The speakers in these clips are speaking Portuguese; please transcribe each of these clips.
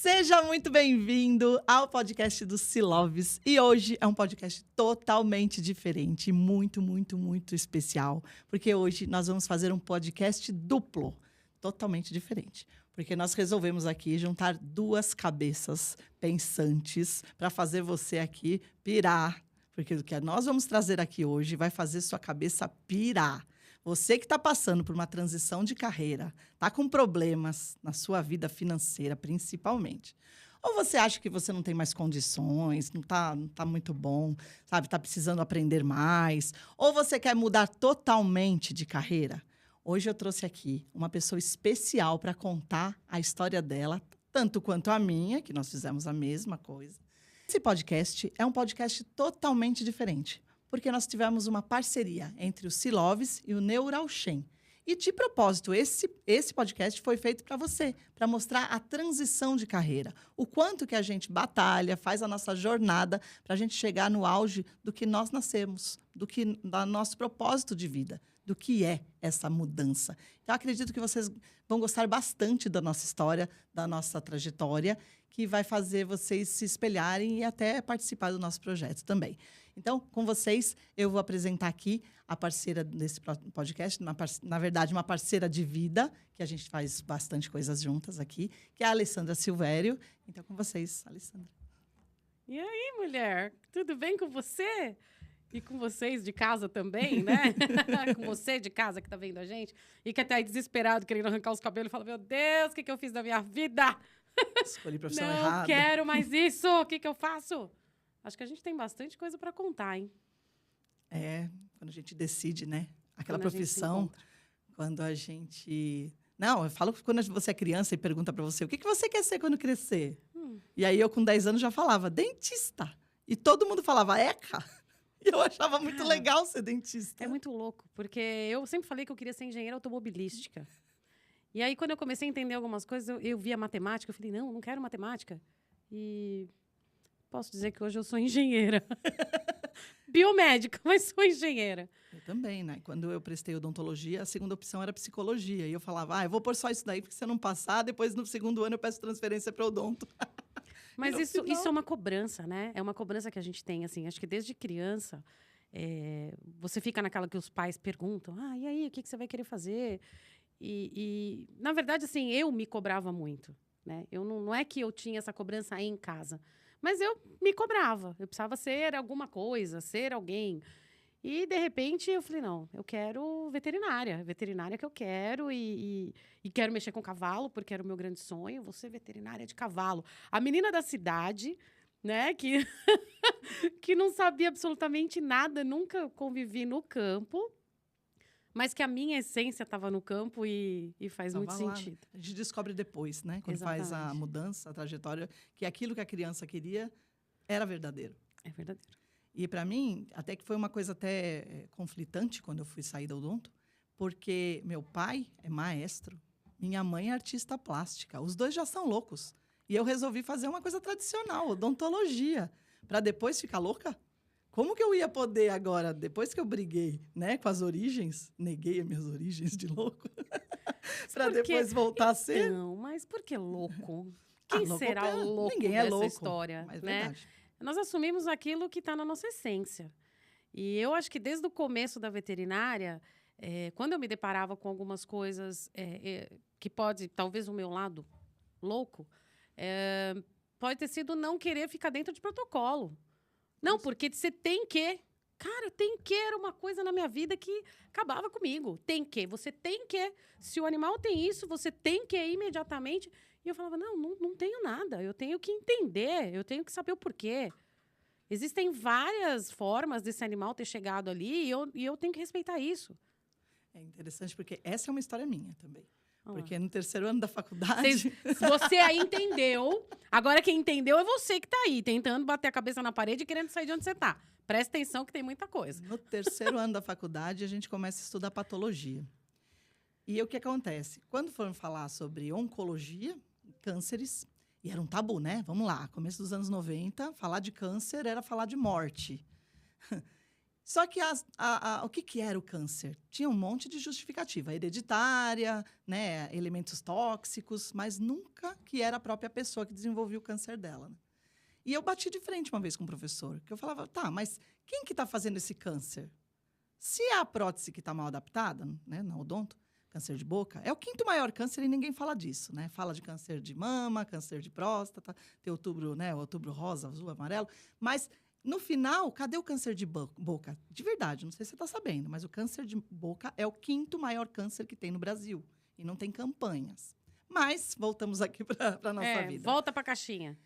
Seja muito bem-vindo ao podcast do Siloves. E hoje é um podcast totalmente diferente, muito, muito, muito especial. Porque hoje nós vamos fazer um podcast duplo, totalmente diferente. Porque nós resolvemos aqui juntar duas cabeças pensantes para fazer você aqui pirar. Porque o que nós vamos trazer aqui hoje vai fazer sua cabeça pirar. Você que está passando por uma transição de carreira, está com problemas na sua vida financeira, principalmente. Ou você acha que você não tem mais condições, não tá muito bom, sabe? Está precisando aprender mais. Ou você quer mudar totalmente de carreira. Hoje eu trouxe aqui uma pessoa especial para contar a história dela, tanto quanto a minha, que nós fizemos a mesma coisa. Esse podcast é um podcast totalmente diferente, porque nós tivemos uma parceria entre o Siloves e o Neuralchem. E, de propósito, esse podcast foi feito para você, para mostrar a transição de carreira, o quanto que a gente batalha, faz a nossa jornada para a gente chegar no auge do que nós nascemos, do nosso propósito de vida, do que é essa mudança. Então, acredito que vocês vão gostar bastante da nossa história, da nossa trajetória, que vai fazer vocês se espelharem e até participar do nosso projeto também. Então, com vocês, eu vou apresentar aqui a parceira desse podcast, na verdade, uma parceira de vida, que a gente faz bastante coisas juntas aqui, que é a Alessandra Silvério. Então, com vocês, Alessandra. E aí, mulher? Tudo bem com você? E com vocês de casa também, né? Com você de casa que tá vendo a gente. E que até aí desesperado, querendo arrancar os cabelos e fala, meu Deus, o que eu fiz da minha vida? Escolhi a profissão Não errada. quero mais isso. O que eu faço? Acho que a gente tem bastante coisa para contar, hein? É, quando a gente decide, né? Aquela Quando a gente profissão, quando a gente... Não, eu falo que quando você é criança e pergunta para você, o que você quer ser quando crescer? E aí eu, com 10 anos, já falava, dentista. E todo mundo falava, ECA. E eu achava muito legal ser dentista. É muito louco, porque eu sempre falei que eu queria ser engenheira automobilística. E aí, quando eu comecei a entender algumas coisas, eu via matemática, eu falei, não quero matemática. E posso dizer que hoje eu sou engenheira. Biomédica, mas sou engenheira. Eu também, né? Quando eu prestei odontologia, a segunda opção era psicologia. E eu falava, eu vou pôr só isso daí, porque se eu não passar, depois no segundo ano eu peço transferência para odonto. Mas isso é uma cobrança, né? É uma cobrança que a gente tem, assim. Acho que desde criança, você fica naquela que os pais perguntam, e aí, o que você vai querer fazer? E, na verdade, assim, eu me cobrava muito, né? Eu não é que eu tinha essa cobrança aí em casa, mas eu me cobrava. Eu precisava ser alguma coisa, ser alguém. E, de repente, eu falei, não, eu quero veterinária. Veterinária que eu quero e quero mexer com cavalo, porque era o meu grande sonho. Vou ser veterinária de cavalo. A menina da cidade, né, que, que não sabia absolutamente nada, nunca convivi no campo, mas que a minha essência estava no campo e faz muito sentido. A gente descobre depois, né? Quando Exatamente. faz a mudança, a trajetória, que aquilo que a criança queria era verdadeiro. É verdadeiro. E, para mim, até que foi uma coisa até conflitante quando eu fui sair da odonto, porque meu pai é maestro, minha mãe é artista plástica. Os dois já são loucos. E eu resolvi fazer uma coisa tradicional, odontologia, para depois ficar louca. Como que eu ia poder agora, depois que eu briguei, né, com as origens, neguei as minhas origens de louco, para depois voltar a ser? Não, mas por que louco? Quem louco será o louco Ninguém dessa é louco, história? mas né? verdade. Nós assumimos aquilo que está na nossa essência. E eu acho que desde o começo da veterinária, quando eu me deparava com algumas coisas que pode, talvez o meu lado louco, pode ter sido não querer ficar dentro de protocolo. Não, porque você tem que. Cara, tem que era uma coisa na minha vida que acabava comigo. Tem que. Você tem que. Se o animal tem isso, você tem que ir imediatamente. E eu falava, não tenho nada. Eu tenho que entender. Eu tenho que saber o porquê. Existem várias formas desse animal ter chegado ali e eu tenho que respeitar isso. É interessante porque essa é uma história minha também. Ah. Porque no terceiro ano da faculdade... Você aí entendeu. Agora quem entendeu é você que está aí, tentando bater a cabeça na parede e querendo sair de onde você está. Presta atenção que tem muita coisa. No terceiro ano da faculdade, a gente começa a estudar patologia. E o que acontece? Quando foram falar sobre oncologia, cânceres, e era um tabu, né? Vamos lá, começo dos anos 90, falar de câncer era falar de morte. Só que o que era o câncer? Tinha um monte de justificativa, hereditária, né, elementos tóxicos, mas nunca que era a própria pessoa que desenvolvia o câncer dela. Né? E eu bati de frente uma vez com um professor, que eu falava, tá, mas quem que está fazendo esse câncer? Se é a prótese que está mal adaptada, né, na odonto, câncer de boca, é o 5º maior câncer e ninguém fala disso, né? Fala de câncer de mama, câncer de próstata, tem outubro, né, outubro rosa, azul, amarelo, mas no final, cadê o câncer de boca? De verdade, não sei se você está sabendo, mas o câncer de boca é o 5º maior câncer que tem no Brasil e não tem campanhas. Mas voltamos aqui para a nossa vida. Volta para a caixinha.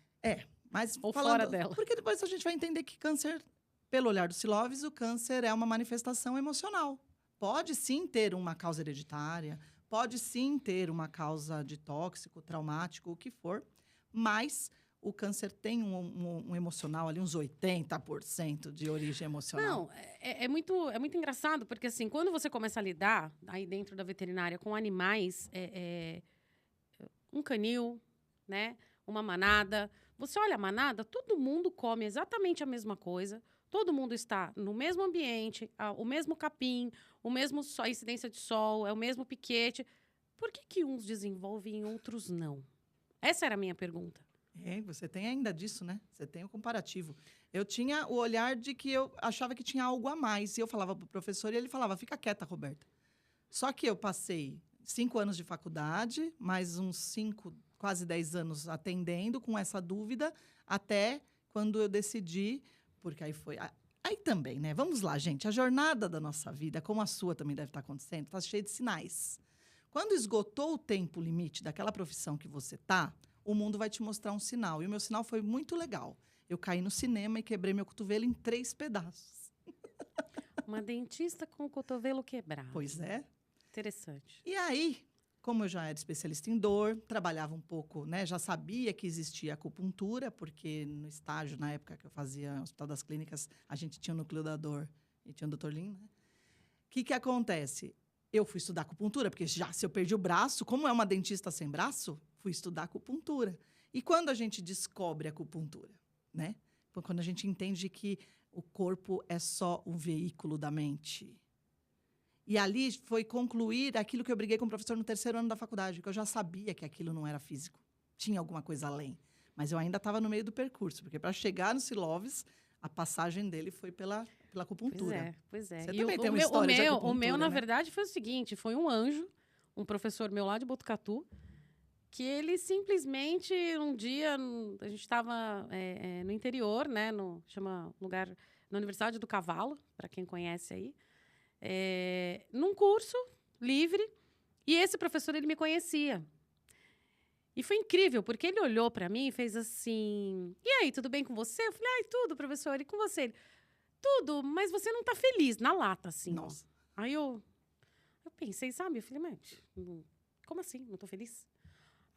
Mas ou falando, fora dela. Porque depois a gente vai entender que câncer, pelo olhar do Siloves, o câncer é uma manifestação emocional. Pode sim ter uma causa hereditária, pode sim ter uma causa de tóxico, traumático, o que for, mas o câncer tem um emocional ali, uns 80% de origem emocional. Não, é muito engraçado, porque assim, quando você começa a lidar, aí dentro da veterinária, com animais, um canil, né, uma manada, você olha a manada, todo mundo come exatamente a mesma coisa, todo mundo está no mesmo ambiente, o mesmo capim, a incidência de sol, é o mesmo piquete. Por que uns desenvolvem e outros não? Essa era a minha pergunta. Você tem ainda disso, né? Você tem o comparativo. Eu tinha o olhar de que eu achava que tinha algo a mais. E eu falava para o professor e ele falava, fica quieta, Roberta. Só que eu passei 5 anos de faculdade, mais uns 5, quase 10 anos atendendo com essa dúvida, até quando eu decidi, porque aí foi... Aí também, né? Vamos lá, gente. A jornada da nossa vida, como a sua também deve estar acontecendo, está cheia de sinais. Quando esgotou o tempo limite daquela profissão que você está, o mundo vai te mostrar um sinal. E o meu sinal foi muito legal. Eu caí no cinema e quebrei meu cotovelo em 3 pedaços. Uma dentista com o cotovelo quebrado. Pois é. Interessante. E aí, como eu já era especialista em dor, trabalhava um pouco, né? Já sabia que existia acupuntura, porque no estágio, na época que eu fazia no Hospital das Clínicas, a gente tinha o núcleo da dor e tinha o Dr. Lin, né? O que acontece? Eu fui estudar acupuntura, porque já se eu perdi o braço, como é uma dentista sem braço, fui estudar acupuntura. E quando a gente descobre a acupuntura, né? Quando a gente entende que o corpo é só um veículo da mente. E ali foi concluir aquilo que eu briguei com o professor no 3º ano da faculdade, que eu já sabia que aquilo não era físico. Tinha alguma coisa além. Mas eu ainda estava no meio do percurso, porque para chegar no Siloves, a passagem dele foi pela acupuntura. Pois é. Você também tem uma história de acupuntura, o meu, na né? verdade, foi o seguinte, foi um anjo, um professor meu lá de Botucatu, que ele simplesmente, um dia, a gente estava no interior, né, chama lugar, na Universidade do Cavalo, para quem conhece aí, num curso livre, e esse professor, ele me conhecia. E foi incrível, porque ele olhou para mim e fez assim, e aí, tudo bem com você? Eu falei, tudo, professor, e com você? Ele, tudo, mas você não tá feliz, na lata, assim. Nossa. Ó. Aí eu pensei, sabe? Eu falei, mas como assim? Não tô feliz?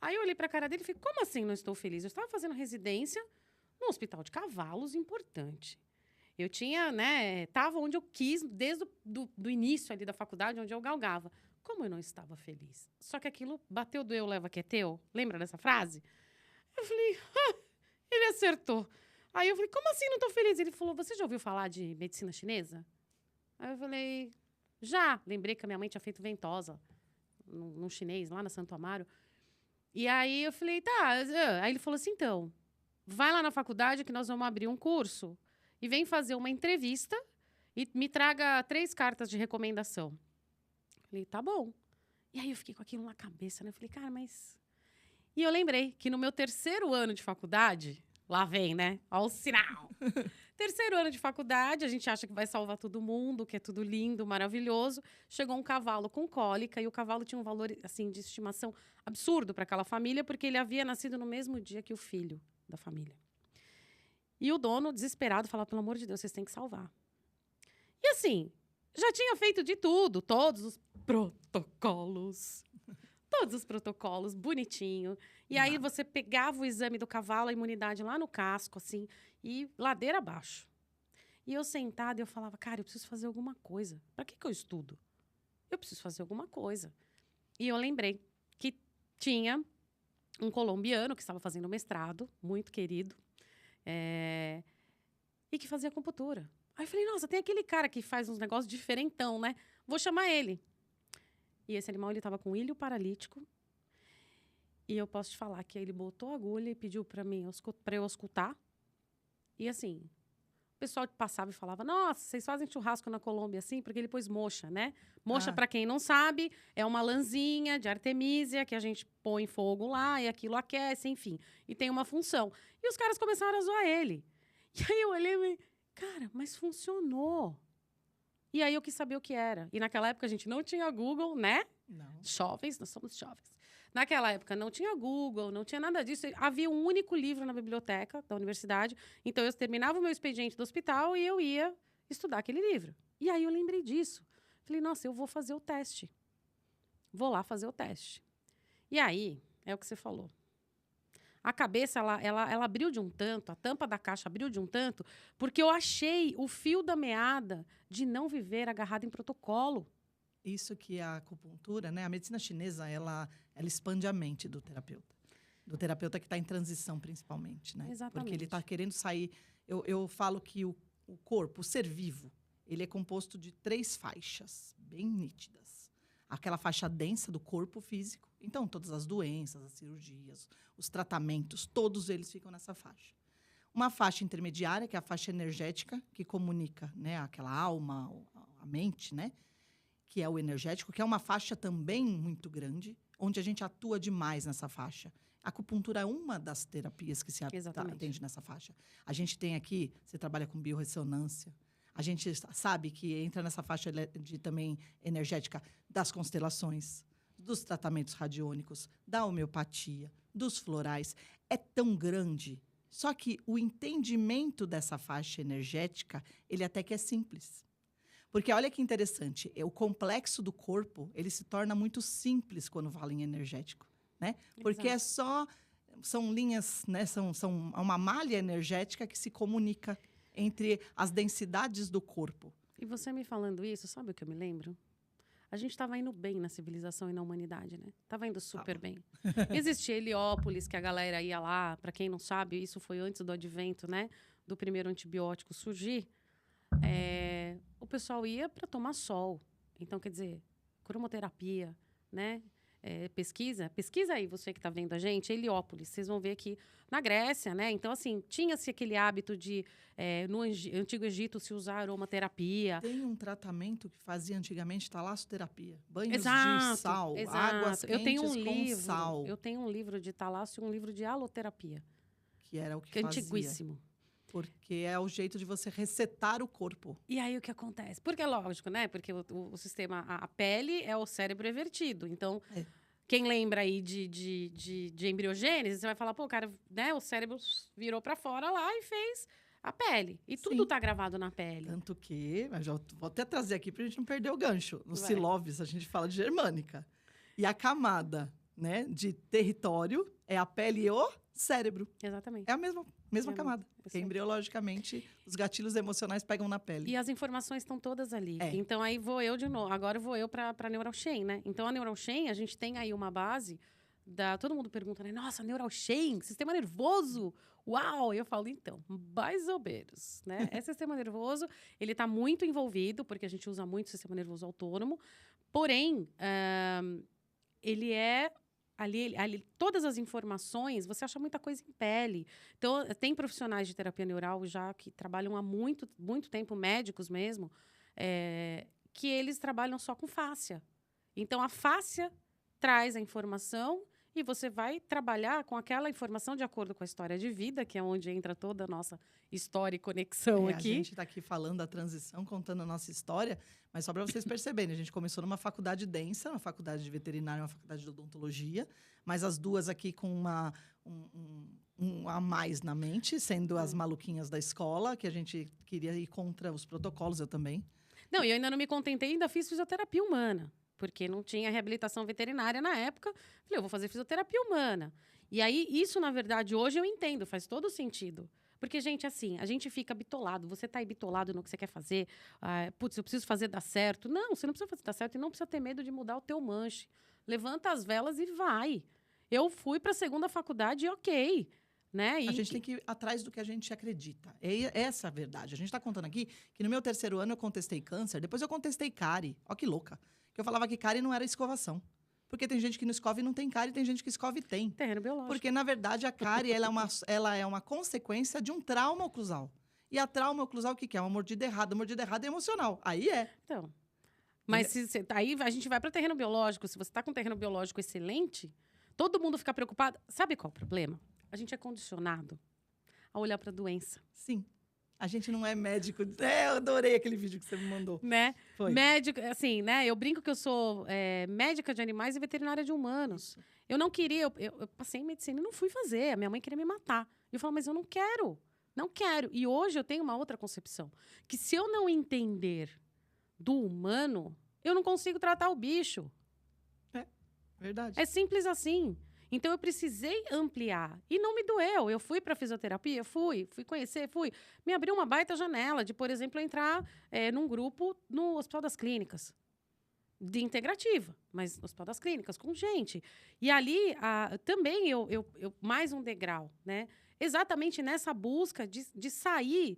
Aí eu olhei pra cara dele e falei, como assim não estou feliz? Eu estava fazendo residência num hospital de cavalos importante. Eu tinha, né, tava onde eu quis, desde do início ali da faculdade, onde eu galgava. Como eu não estava feliz? Só que aquilo bateu do eu leva que é teu. Lembra dessa frase? Eu falei, ele acertou. Aí eu falei, como assim não tô feliz? Ele falou, você já ouviu falar de medicina chinesa? Aí eu falei, já. Lembrei que a minha mãe tinha feito ventosa num chinês, lá na Santo Amaro. E aí eu falei, tá. Aí ele falou assim, então, vai lá na faculdade que nós vamos abrir um curso e vem fazer uma entrevista e me traga 3 cartas de recomendação. Falei, tá bom. E aí eu fiquei com aquilo na cabeça, né? Eu falei, cara, mas... E eu lembrei que no meu 3º ano de faculdade, lá vem, né? Olha o sinal. 3º ano de faculdade, a gente acha que vai salvar todo mundo, que é tudo lindo, maravilhoso. Chegou um cavalo com cólica e o cavalo tinha um valor, assim, de estimação absurdo para aquela família, porque ele havia nascido no mesmo dia que o filho da família. E o dono, desesperado, falava, pelo amor de Deus, vocês têm que salvar. E assim, já tinha feito de tudo, todos os protocolos, bonitinho. E aí você pegava o exame do cavalo, a imunidade lá no casco, assim, e ladeira abaixo. E eu sentada, eu falava, cara, eu preciso fazer alguma coisa. Para que eu estudo? Eu preciso fazer alguma coisa. E eu lembrei que tinha um colombiano que estava fazendo mestrado, muito querido, e que fazia acupuntura. Aí eu falei, nossa, tem aquele cara que faz uns negócios diferentão, né? Vou chamar ele. E esse animal, ele tava com ilho paralítico. E eu posso te falar que ele botou a agulha e pediu para eu escutar. E assim, o pessoal que passava e falava, nossa, vocês fazem churrasco na Colômbia assim? Porque ele pôs moxa, né? Moxa, para quem não sabe, é uma lãzinha de artemísia que a gente põe fogo lá e aquilo aquece, enfim. E tem uma função. E os caras começaram a zoar ele. E aí eu olhei e falei, cara, mas funcionou. E aí eu quis saber o que era. E naquela época a gente não tinha Google, né? Não. Jovens, nós somos jovens. Naquela época não tinha Google, não tinha nada disso. Havia um único livro na biblioteca da universidade. Então, eu terminava o meu expediente do hospital e eu ia estudar aquele livro. E aí eu lembrei disso. Falei, nossa, eu vou fazer o teste. Vou lá fazer o teste. E aí, é o que você falou. A cabeça, ela abriu de um tanto, a tampa da caixa abriu de um tanto, porque eu achei o fio da meada de não viver agarrado em protocolo. Isso que a acupuntura, né? A medicina chinesa, ela expande a mente do terapeuta. Do terapeuta que está em transição, principalmente, né? Exatamente. Porque ele está querendo sair... Eu falo que o corpo, o ser vivo, ele é composto de 3 faixas bem nítidas. Aquela faixa densa do corpo físico. Então, todas as doenças, as cirurgias, os tratamentos, todos eles ficam nessa faixa. Uma faixa intermediária, que é a faixa energética, que comunica, né? Aquela alma, a mente, né? Que é o energético, que é uma faixa também muito grande, onde a gente atua demais nessa faixa. A acupuntura é uma das terapias que se atende nessa faixa. A gente tem aqui, você trabalha com biorressonância, a gente sabe que entra nessa faixa de também energética das constelações, dos tratamentos radiônicos, da homeopatia, dos florais. É tão grande. Só que o entendimento dessa faixa energética, ele até que é simples. Porque olha que interessante, o complexo do corpo, ele se torna muito simples quando fala em energético, né? Porque são linhas, né? São uma malha energética que se comunica entre as densidades do corpo. E você me falando isso, sabe o que eu me lembro? A gente estava indo bem na civilização e na humanidade, né? Tava indo super bem. Existia Heliópolis, que a galera ia lá, para quem não sabe, isso foi antes do advento, né? Do primeiro antibiótico surgir. O pessoal ia para tomar sol. Então, quer dizer, cromoterapia, né? Pesquisa aí, você que está vendo a gente, Heliópolis, vocês vão ver aqui na Grécia, né? Então, assim, tinha-se aquele hábito de, no Antigo Egito, se usar aromaterapia. Tem um tratamento que fazia antigamente talassoterapia. Banhos de sal, águas quentes com sal. Eu tenho um livro de talasso e um livro de aloterapia. Que era o que fazia. Antiguíssimo. Porque é o jeito de você resetar o corpo. E aí, o que acontece? Porque é lógico, né? Porque o sistema... A pele é o cérebro evertido. Então, quem lembra aí de embriogênese, você vai falar, pô, cara, né? O cérebro virou para fora lá e fez a pele. E tudo tá gravado na pele. Tanto que... Mas já vou até trazer aqui pra gente não perder o gancho. No Siloves, a gente fala de germânica. E a camada, né, de território é a pele e o cérebro. Exatamente. É a mesma camada. Porque, embriologicamente, os gatilhos emocionais pegam na pele. E as informações estão todas ali. Então, aí vou eu de novo. Agora vou eu para a Neural Chain, né? Então, a Neural Chain, a gente tem aí uma base todo mundo pergunta, né? Nossa, Neural Chain, sistema nervoso. Uau! Eu falo, então, mais ou menos, né? Esse sistema nervoso, ele está muito envolvido, porque a gente usa muito o sistema nervoso autônomo. Porém, ele é... Ali, todas as informações, você acha muita coisa em pele. Então, tem profissionais de terapia neural já que trabalham há muito, muito tempo, médicos mesmo, que eles trabalham só com fáscia. Então, a fáscia traz a informação e você vai trabalhar com aquela informação de acordo com a história de vida, que é onde entra toda a nossa história e conexão aqui. A gente está aqui falando da transição, contando a nossa história, mas só para vocês perceberem, a gente começou numa faculdade densa, uma faculdade de veterinária, uma faculdade de odontologia, mas as duas aqui com um a mais na mente, sendo as maluquinhas da escola, que a gente queria ir contra os protocolos, eu também. Não, e eu ainda não me contentei, ainda fiz fisioterapia humana. Porque não tinha reabilitação veterinária na época. Falei, eu vou fazer fisioterapia humana. E aí, isso, na verdade, hoje eu entendo, faz todo sentido. Porque, gente, assim, a gente fica bitolado. Você está aí bitolado no que você quer fazer. Putz, eu preciso fazer dar certo. Não, você não precisa fazer dar certo e não precisa ter medo de mudar o teu manche. Levanta as velas e vai. Eu fui para a segunda faculdade e ok. né? A gente tem que ir atrás do que a gente acredita. Essa é a verdade. A gente está contando aqui que no meu 3º ano eu contestei câncer, depois eu contestei cárie. Ó que louca. Que eu falava que cárie não era escovação. Porque tem gente que não escova e não tem cárie, tem gente que escova e tem. Terreno biológico. Porque, na verdade, a cárie ela é uma consequência de um trauma oclusal. E a trauma oclusal, o que é? Uma mordida errada. Mordida errada é emocional. Aí é. Então, mas aí a gente vai para terreno biológico. Se você está com um terreno biológico excelente, todo mundo fica preocupado. Sabe qual é o problema? A gente é condicionado a olhar para a doença. Sim. A gente não é médico. Eu adorei aquele vídeo que você me mandou. Né? Foi. Médico, assim, né? Eu brinco que eu sou médica de animais e veterinária de humanos. Eu não queria, eu passei em medicina e não fui fazer. A minha mãe queria me matar. E eu falo, mas eu não quero. Não quero. E hoje eu tenho uma outra concepção. Que se eu não entender do humano, eu não consigo tratar o bicho. É, verdade. É simples assim. Então, eu precisei ampliar. E não me doeu. Eu fui para fisioterapia, fui conhecer, me abriu uma baita janela de, por exemplo, entrar num grupo no Hospital das Clínicas. De integrativa, mas no Hospital das Clínicas, com gente. E ali, também, eu mais um degrau, né? Exatamente nessa busca de sair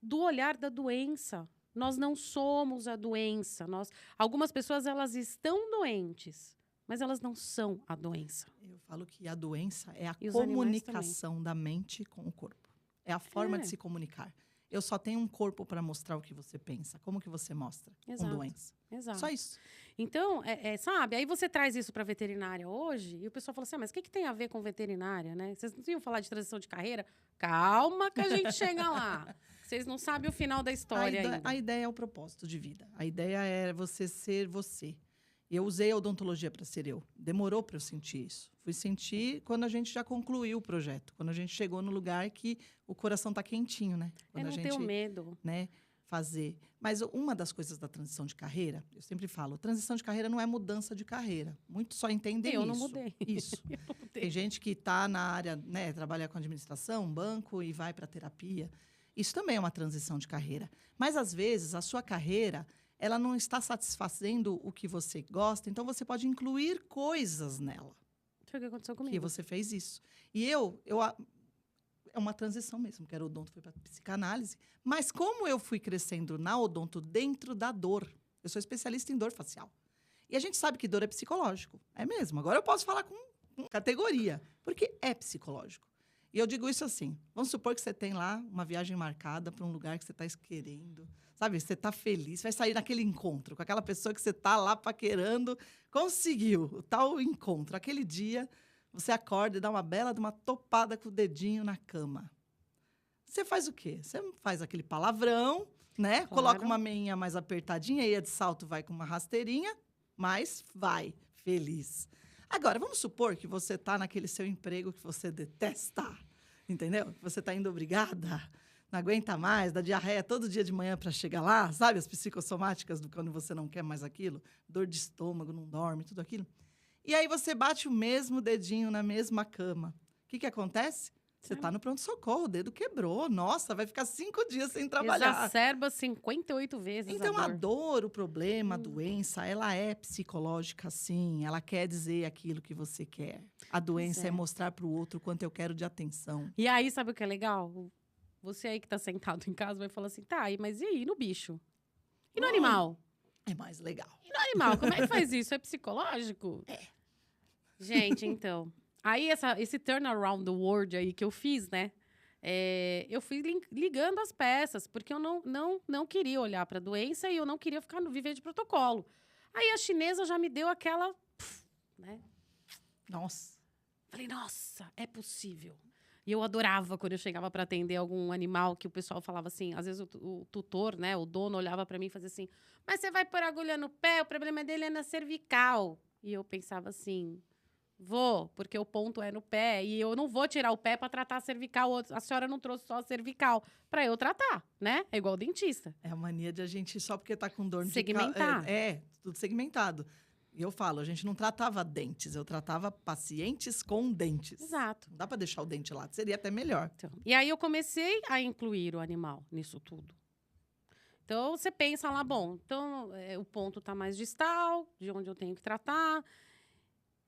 do olhar da doença. Nós não somos a doença. Algumas pessoas, elas estão doentes, mas elas não são a doença. Eu falo que a doença é a comunicação da mente com o corpo. É a forma de se comunicar. Eu só tenho um corpo para mostrar o que você pensa. Como que você mostra com doença? Exato. Só isso. Então, sabe, aí você traz isso para veterinária hoje e o pessoal fala assim, mas o que tem a ver com veterinária, né? Vocês não iam falar de transição de carreira? Calma que a gente chega lá. Vocês não sabem o final da história ainda. A ideia é o propósito de vida. A ideia é você ser você. Eu usei a odontologia para ser eu. Demorou para eu sentir isso. Fui sentir quando a gente já concluiu o projeto. Quando a gente chegou no lugar que o coração tá quentinho, né? Quando não a gente, ter medo. Né, fazer. Mas uma das coisas da transição de carreira, eu sempre falo, transição de carreira não é mudança de carreira. Muitos só entendem isso. Eu não mudei. Isso. Eu não mudei. Tem gente que está na área, né, trabalha com administração, banco e vai para terapia. Isso também é uma transição de carreira. Mas, às vezes, a sua carreira ela não está satisfazendo o que você gosta, então você pode incluir coisas nela. Foi o que aconteceu comigo. Que você fez isso. E é uma transição mesmo, que era odonto, foi para psicanálise. Mas como eu fui crescendo na odonto dentro da dor, eu sou especialista em dor facial. E a gente sabe que dor é psicológico. É mesmo. Agora eu posso falar com categoria, porque é psicológico. E eu digo isso assim, vamos supor que você tem lá uma viagem marcada para um lugar que você está querendo. Sabe, você está feliz, vai sair naquele encontro com aquela pessoa que você está lá paquerando, conseguiu o tal encontro. Aquele dia, você acorda e dá uma bela de uma topada com o dedinho na cama. Você faz o quê? Você faz aquele palavrão, né? Claro. Coloca uma meinha mais apertadinha, aí a de salto vai com uma rasteirinha, mas vai feliz. Agora, vamos supor que você está naquele seu emprego que você detesta, entendeu? Você está indo obrigada, não aguenta mais, dá diarreia todo dia de manhã para chegar lá, sabe? As psicossomáticas do quando você não quer mais aquilo, dor de estômago, não dorme, tudo aquilo. E aí você bate o mesmo dedinho na mesma cama. O que acontece? Você está no pronto-socorro, o dedo quebrou. Nossa, vai ficar 5 dias sem trabalhar. Exacerba 58 vezes então, a dor, o problema, a doença, ela é psicológica, sim. Ela quer dizer aquilo que você quer. A doença é mostrar para o outro o quanto eu quero de atenção. E aí, sabe o que é legal? Você aí que está sentado em casa vai falar assim, tá, mas e aí no bicho? E no animal? É mais legal. E no animal? Como é que faz isso? É psicológico? É. Gente, então... Aí, esse turnaround do Word aí que eu fiz, né? Eu fui ligando as peças, porque eu não queria olhar para a doença e eu não queria viver de protocolo. Aí, a chinesa já me deu aquela... né? Nossa. Falei, nossa, é possível. E eu adorava quando eu chegava para atender algum animal que o pessoal falava assim, às vezes o tutor, né, o dono olhava para mim e fazia assim, mas você vai pôr agulha no pé, o problema dele é na cervical. E eu pensava assim... Vou, porque o ponto é no pé. E eu não vou tirar o pé para tratar a cervical. A senhora não trouxe só a cervical para eu tratar, né? É igual dentista. É a mania de a gente, só porque tá com dor de segmentar. Tudo segmentado. E eu falo, a gente não tratava dentes, eu tratava pacientes com dentes. Exato. Não dá para deixar o dente lá, seria até melhor. Então, e aí eu comecei a incluir o animal nisso tudo. Então, você pensa lá, bom, então o ponto tá mais distal, de onde eu tenho que tratar...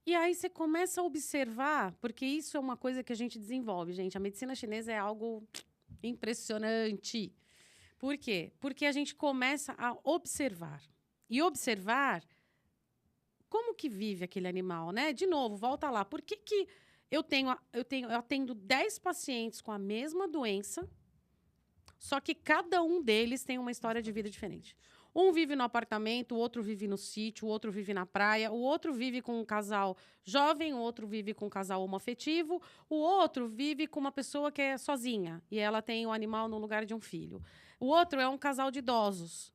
E aí você começa a observar, porque isso é uma coisa que a gente desenvolve, gente. A medicina chinesa é algo impressionante. Por quê? Porque a gente começa a observar. E observar como que vive aquele animal, né? De novo, volta lá. Por que eu atendo 10 pacientes com a mesma doença, só que cada um deles tem uma história de vida diferente? Um vive no apartamento, o outro vive no sítio, o outro vive na praia, o outro vive com um casal jovem, o outro vive com um casal homoafetivo, o outro vive com uma pessoa que é sozinha e ela tem um animal no lugar de um filho. O outro é um casal de idosos,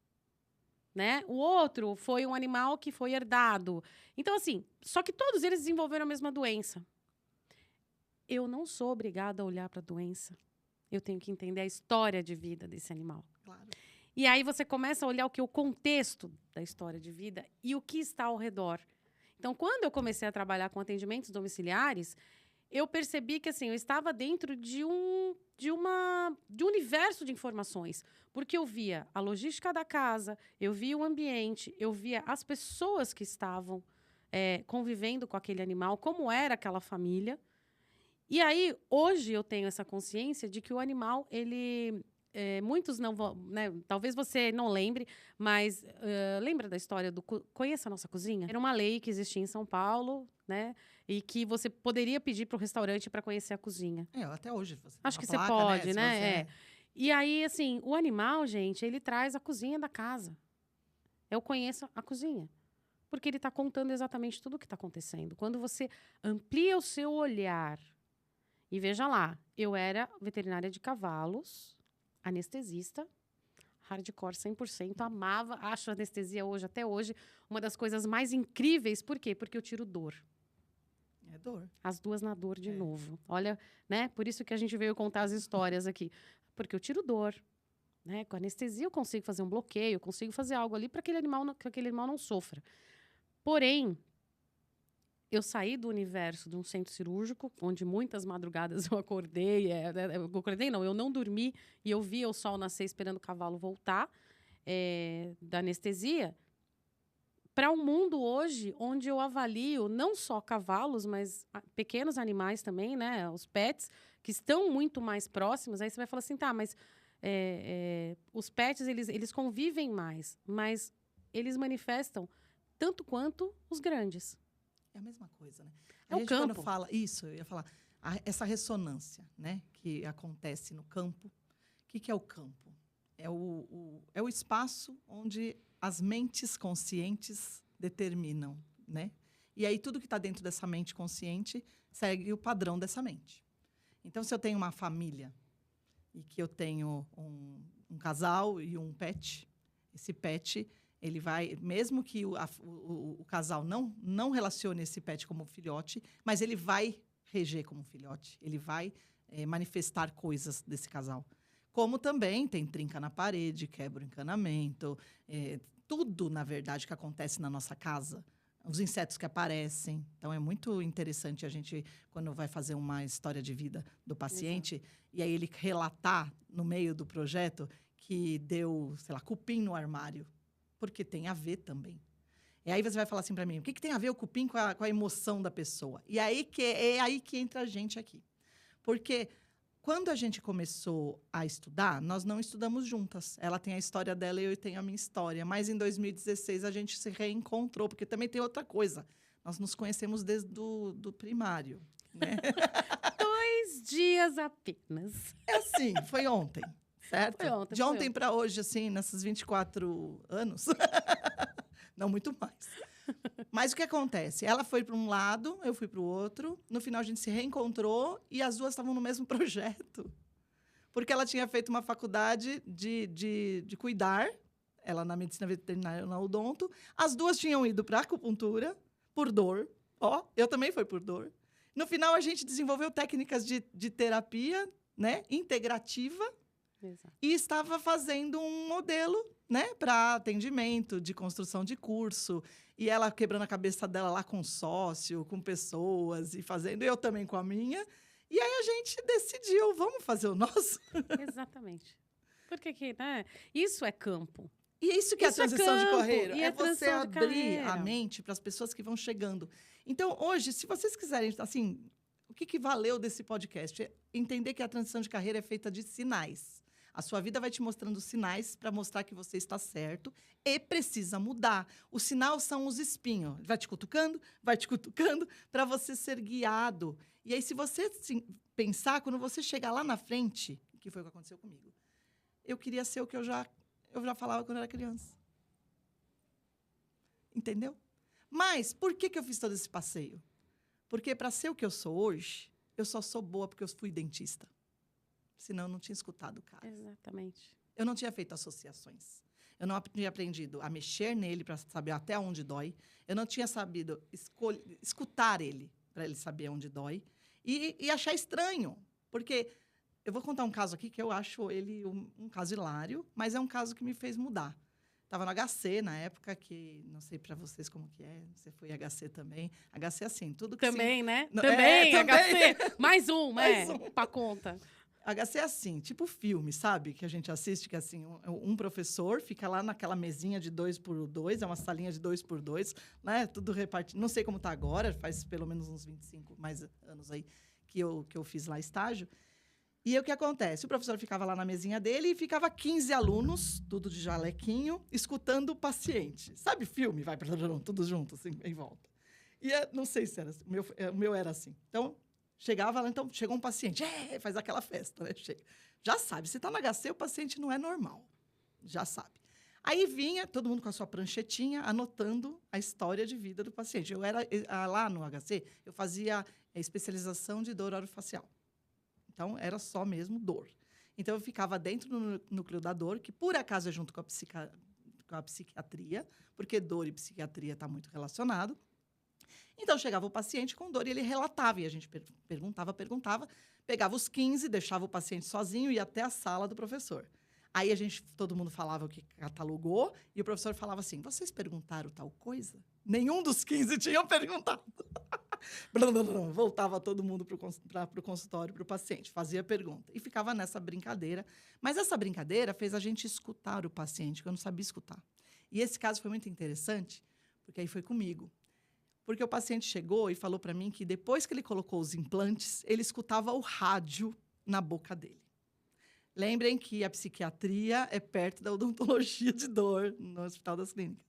né? O outro foi um animal que foi herdado. Então, assim, só que todos eles desenvolveram a mesma doença. Eu não sou obrigada a olhar para a doença. Eu tenho que entender a história de vida desse animal. Claro. E aí você começa a olhar o contexto da história de vida e o que está ao redor. Então, quando eu comecei a trabalhar com atendimentos domiciliares, eu percebi que assim, eu estava dentro de um universo de informações. Porque eu via a logística da casa, eu via o ambiente, eu via as pessoas que estavam convivendo com aquele animal, como era aquela família. E aí, hoje, eu tenho essa consciência de que o animal, ele... muitos não vão, né? Talvez você não lembre, mas lembra da história do Conheça a Nossa Cozinha? Era uma lei que existia em São Paulo, né? E que você poderia pedir para o restaurante para conhecer a cozinha. Até hoje. Você Acho que placa, você pode, né? E aí, assim, o animal, gente, ele traz a cozinha da casa. Eu conheço a cozinha. Porque ele está contando exatamente tudo o que está acontecendo. Quando você amplia o seu olhar... E veja lá, eu era veterinária de cavalos, anestesista, hardcore 100%, amava, acho a anestesia até hoje, uma das coisas mais incríveis. Por quê? Porque eu tiro dor. É dor. As duas na dor de novo. Olha, né? Por isso que a gente veio contar as histórias aqui. Porque eu tiro dor. Né? Com a anestesia eu consigo fazer um bloqueio, eu consigo fazer algo ali para que aquele animal não sofra. Porém, eu saí do universo de um centro cirúrgico, onde muitas madrugadas eu acordei. Eu não dormi e eu via o sol nascer esperando o cavalo voltar da anestesia, para um mundo hoje onde eu avalio não só cavalos, mas pequenos animais também, né? Os pets, que estão muito mais próximos. Aí você vai falar assim, tá, mas os pets, eles convivem mais, mas eles manifestam tanto quanto os grandes. É a mesma coisa, né? O campo. Quando fala isso, eu ia falar, essa ressonância, né, que acontece no campo. O que é o campo? É o espaço onde as mentes conscientes determinam, né? E aí tudo que está dentro dessa mente consciente segue o padrão dessa mente. Então, se eu tenho uma família e que eu tenho um casal e um pet, esse pet... ele vai, mesmo que o casal não relacione esse pet como filhote, mas ele vai reger como filhote. Ele vai manifestar coisas desse casal. Como também tem trinca na parede, quebra o encanamento, tudo, na verdade, que acontece na nossa casa. Os insetos que aparecem. Então, é muito interessante a gente, quando vai fazer uma história de vida do paciente, exato, e aí ele relatar, no meio do projeto, que deu, sei lá, cupim no armário. Porque tem a ver também. E aí você vai falar assim para mim, o que tem a ver o cupim com a emoção da pessoa? E aí é aí que entra a gente aqui. Porque quando a gente começou a estudar, nós não estudamos juntas. Ela tem a história dela e eu tenho a minha história. Mas em 2016 a gente se reencontrou, porque também tem outra coisa. Nós nos conhecemos desde do primário, né? 2 dias apenas. Assim, foi ontem. Certo? Foi ontem, de ontem para hoje, assim, nesses 24 anos. Não muito mais. Mas o que acontece? Ela foi para um lado, eu fui para o outro. No final, a gente se reencontrou e as duas estavam no mesmo projeto. Porque ela tinha feito uma faculdade de cuidar, ela na medicina veterinária, na odonto. As duas tinham ido para acupuntura, por dor. Eu também fui por dor. No final, a gente desenvolveu técnicas de terapia, né, integrativa. Exato. E estava fazendo um modelo, né, para atendimento, de construção de curso. E ela quebrando a cabeça dela lá com sócio, com pessoas, e fazendo, eu também com a minha. E aí a gente decidiu, vamos fazer o nosso? Exatamente. Porque né, isso é campo. E é isso que é a transição de carreira. E é você abrir a mente para as pessoas que vão chegando. Então, hoje, se vocês quiserem, assim, o que valeu desse podcast? É entender que a transição de carreira é feita de sinais. A sua vida vai te mostrando sinais para mostrar que você está certo e precisa mudar. Os sinais são os espinhos. Vai te cutucando para você ser guiado. E aí, se você pensar, quando você chegar lá na frente, que foi o que aconteceu comigo, eu queria ser o que eu já falava quando eu era criança. Entendeu? Mas por que eu fiz todo esse passeio? Porque para ser o que eu sou hoje, eu só sou boa porque eu fui dentista. Senão eu não tinha escutado o cara. Exatamente. Eu não tinha feito associações. Eu não tinha aprendido a mexer nele para saber até onde dói. Eu não tinha sabido escutar ele para ele saber onde dói. E achar estranho. Porque eu vou contar um caso aqui que eu acho ele um caso hilário, mas é um caso que me fez mudar. Estava no HC na época, que não sei para vocês como que é, você foi HC também. HC assim, tudo que também, sim, né? Não, também, também. HC. Mais um, para conta. HC é assim, tipo filme, sabe? Que a gente assiste, que é assim, um professor fica lá naquela mesinha de 2x2, é uma salinha de 2x2, né? Tudo repartido. Não sei como está agora, faz pelo menos uns 25 mais anos aí que eu fiz lá estágio. E aí, o que acontece? O professor ficava lá na mesinha dele e ficava 15 alunos, tudo de jalequinho, escutando o paciente. Sabe filme? Vai, tudo junto, assim, em volta. E não sei se era assim, o meu era assim. Então, chegava lá, então, chegou um paciente, faz aquela festa, né? Chega. Já sabe, se está no HC, o paciente não é normal. Já sabe. Aí vinha todo mundo com a sua pranchetinha, anotando a história de vida do paciente. Eu era, lá no HC, eu fazia especialização de dor orofacial. Então, era só mesmo dor. Então, eu ficava dentro do núcleo da dor, que por acaso é junto com a psiquiatria, porque dor e psiquiatria está muito relacionado. Então, chegava o paciente com dor e ele relatava. E a gente perguntava, pegava os 15, deixava o paciente sozinho e ia até a sala do professor. Aí, todo mundo falava o que catalogou e o professor falava assim, vocês perguntaram tal coisa? Nenhum dos 15 tinham perguntado. Voltava todo mundo para o consultório, para o paciente, fazia pergunta. E ficava nessa brincadeira. Mas essa brincadeira fez a gente escutar o paciente, que eu não sabia escutar. E esse caso foi muito interessante, porque aí foi comigo. Porque o paciente chegou e falou para mim que depois que ele colocou os implantes, ele escutava o rádio na boca dele. Lembrem que a psiquiatria é perto da odontologia de dor no Hospital das Clínicas.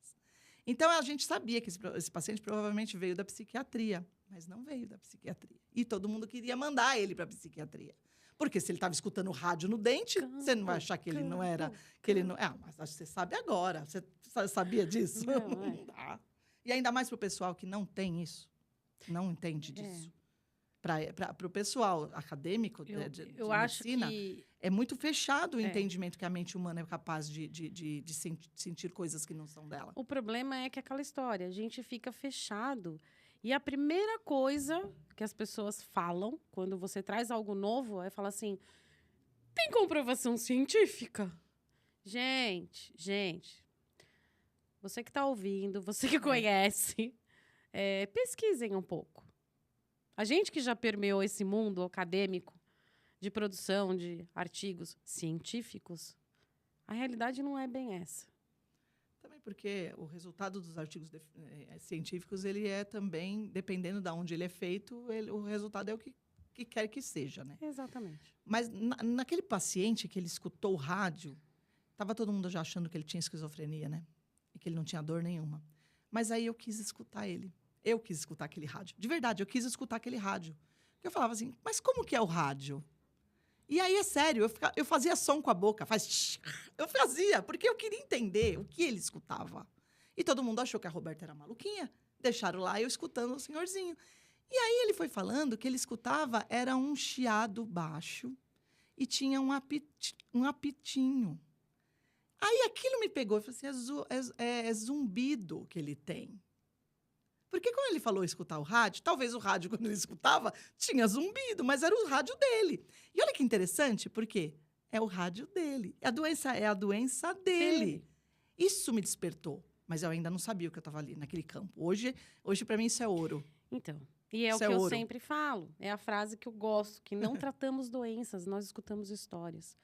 Então, a gente sabia que esse paciente provavelmente veio da psiquiatria, mas não veio da psiquiatria. E todo mundo queria mandar ele para a psiquiatria. Porque se ele estava escutando rádio no dente, você não vai achar que ele não era... que ele não, mas acho que você sabe agora. Você sabia disso? Não dá. E ainda mais para o pessoal que não tem isso, não entende disso. Para o pessoal acadêmico de acho medicina, que é muito fechado o entendimento que a mente humana é capaz de sentir coisas que não são dela. O problema é que aquela história, a gente fica fechado. E a primeira coisa que as pessoas falam quando você traz algo novo é falar assim, tem comprovação científica? Gente, você que está ouvindo, você que conhece, pesquisem um pouco. A gente que já permeou esse mundo acadêmico de produção de artigos científicos, a realidade não é bem essa. Também porque o resultado dos artigos científicos, ele é também, dependendo de onde ele é feito, o resultado é o que quer que seja, né? Exatamente. Mas naquele paciente que ele escutou o rádio, estava todo mundo já achando que ele tinha esquizofrenia, né? E que ele não tinha dor nenhuma. Mas aí eu quis escutar ele. Eu quis escutar aquele rádio. De verdade, eu quis escutar aquele rádio. Eu falava assim, mas como que é o rádio? E aí, é sério, eu fazia som com a boca. Eu fazia, porque eu queria entender o que ele escutava. E todo mundo achou que a Roberta era maluquinha. Deixaram lá eu escutando o senhorzinho. E aí ele foi falando que ele escutava, era um chiado baixo e tinha um apitinho. Aí aquilo me pegou. Eu falei assim, é zumbido que ele tem. Porque quando ele falou escutar o rádio, talvez o rádio, quando ele escutava, tinha zumbido, mas era o rádio dele. E olha que interessante, porque é o rádio dele. A doença é a doença dele. Isso me despertou. Mas eu ainda não sabia o que eu estava ali, naquele campo. Hoje para mim, isso é ouro. Então, e é isso o que eu sempre falo. É a frase que eu gosto, que não tratamos doenças, nós escutamos histórias.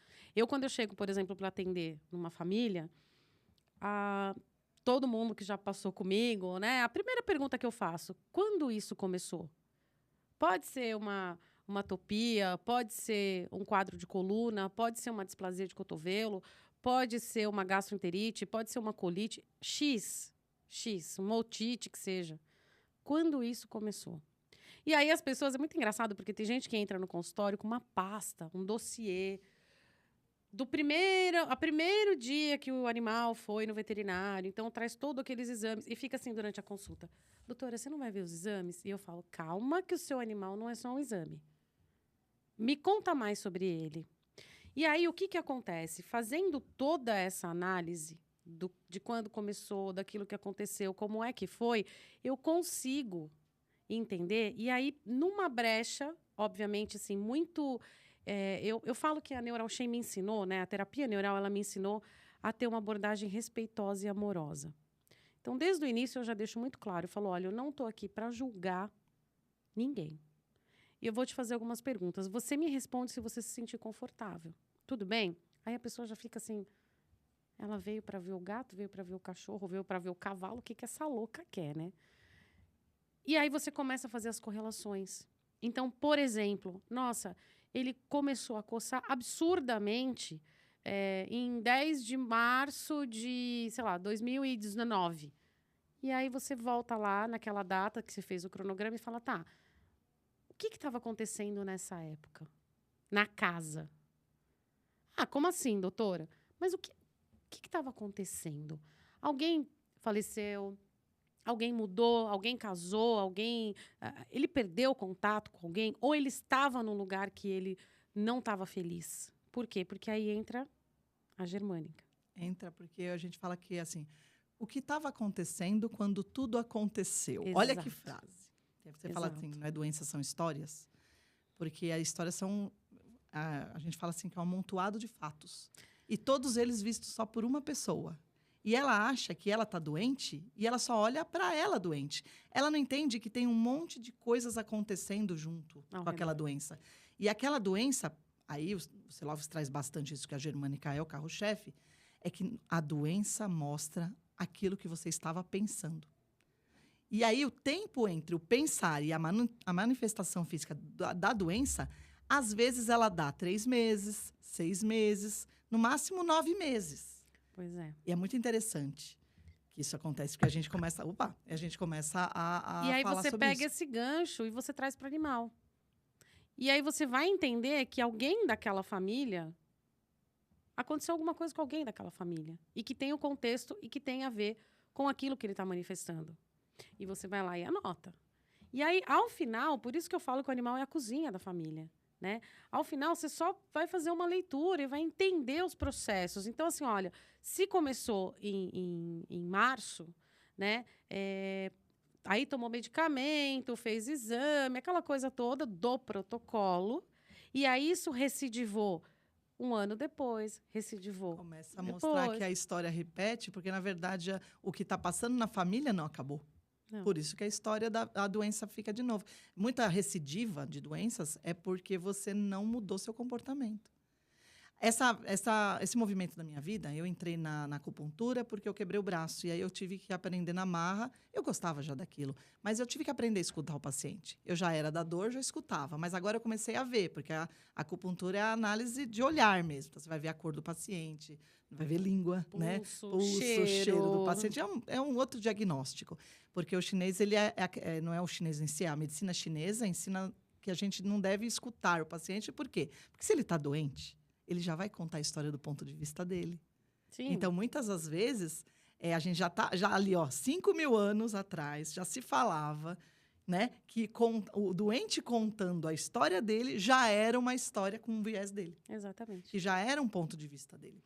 Quando eu chego, por exemplo, para atender numa família, todo mundo que já passou comigo, né? A primeira pergunta que eu faço, quando isso começou? Pode ser uma atopia, pode ser um quadro de coluna, pode ser uma displasia de cotovelo, pode ser uma gastroenterite, pode ser uma colite, X, uma otite que seja. Quando isso começou? E aí as pessoas, é muito engraçado, porque tem gente que entra no consultório com uma pasta, um dossiê, do primeiro dia que o animal foi no veterinário, então traz todos aqueles exames e fica assim durante a consulta. Doutora, você não vai ver os exames? E eu falo, calma que o seu animal não é só um exame. Me conta mais sobre ele. E aí, o que acontece? Fazendo toda essa análise de quando começou, daquilo que aconteceu, como é que foi, eu consigo entender. E aí, numa brecha, obviamente, assim, muito... eu falo que a NeuralChain me ensinou, né? A terapia neural, ela me ensinou a ter uma abordagem respeitosa e amorosa. Então, desde o início, eu já deixo muito claro. Eu falo, olha, eu não estou aqui para julgar ninguém. E eu vou te fazer algumas perguntas. Você me responde se você se sentir confortável. Tudo bem? Aí a pessoa já fica assim... Ela veio para ver o gato, veio para ver o cachorro, veio para ver o cavalo. O que essa louca quer, né? E aí você começa a fazer as correlações. Então, por exemplo, nossa, ele começou a coçar absurdamente em 10 de março de, sei lá, 2019. E aí você volta lá naquela data que você fez o cronograma e fala, tá, o que estava acontecendo nessa época? Na casa. Ah, como assim, doutora? Mas o que estava acontecendo? Alguém faleceu? Alguém mudou? Alguém casou? Ele perdeu contato com alguém? Ou ele estava num lugar que ele não estava feliz? Por quê? Porque aí entra a germânica. Entra porque a gente fala que, assim, o que estava acontecendo quando tudo aconteceu. Exato. Olha que frase. Você fala Exato. assim, não é doenças, são histórias? Porque as histórias são... A gente fala assim que é um amontoado de fatos. E todos eles vistos só por uma pessoa. E ela acha que ela está doente e ela só olha para ela doente. Ela não entende que tem um monte de coisas acontecendo junto com aquela doença. E aquela doença, aí o Siloves traz bastante isso, que a germânica é o carro-chefe, é que a doença mostra aquilo que você estava pensando. E aí o tempo entre o pensar e a manifestação física da doença, às vezes ela dá 3 meses, 6 meses, no máximo 9 meses. Pois é. E é muito interessante que isso acontece, porque a gente começa a falar sobre isso. E aí você pega esse gancho e você traz para o animal. E aí você vai entender que alguém daquela família... Aconteceu alguma coisa com alguém daquela família. E que tem o contexto e que tem a ver com aquilo que ele está manifestando. E você vai lá e anota. E aí, ao final, por isso que eu falo que o animal é a cozinha da família. Né? Ao final, você só vai fazer uma leitura e vai entender os processos. Então, assim, olha, se começou em março, né? Aí tomou medicamento, fez exame, aquela coisa toda do protocolo. E aí isso recidivou 1 ano depois, recidivou. Começa a mostrar que a história repete, porque, na verdade, o que está passando na família não acabou. Não. Por isso que a história da doença fica de novo. Muita recidiva de doenças é porque você não mudou seu comportamento. Esse movimento da minha vida, eu entrei na acupuntura porque eu quebrei o braço. E aí eu tive que aprender na marra. Eu gostava já daquilo, mas eu tive que aprender a escutar o paciente. Eu já era da dor, já escutava. Mas agora eu comecei a ver, porque a acupuntura é a análise de olhar mesmo. Então, você vai ver a cor do paciente, vai ver língua, pulso, né? Pulso, cheiro do paciente. É um outro diagnóstico. Porque o chinês, ele não é o chinês em si. A medicina chinesa ensina que a gente não deve escutar o paciente. Por quê? Porque se ele está doente, ele já vai contar a história do ponto de vista dele. Sim. Então, muitas das vezes, a gente já ali, 5.000 anos atrás, já se falava, né, que o doente contando a história dele já era uma história com um viés dele. Exatamente. Que já era um ponto de vista dele.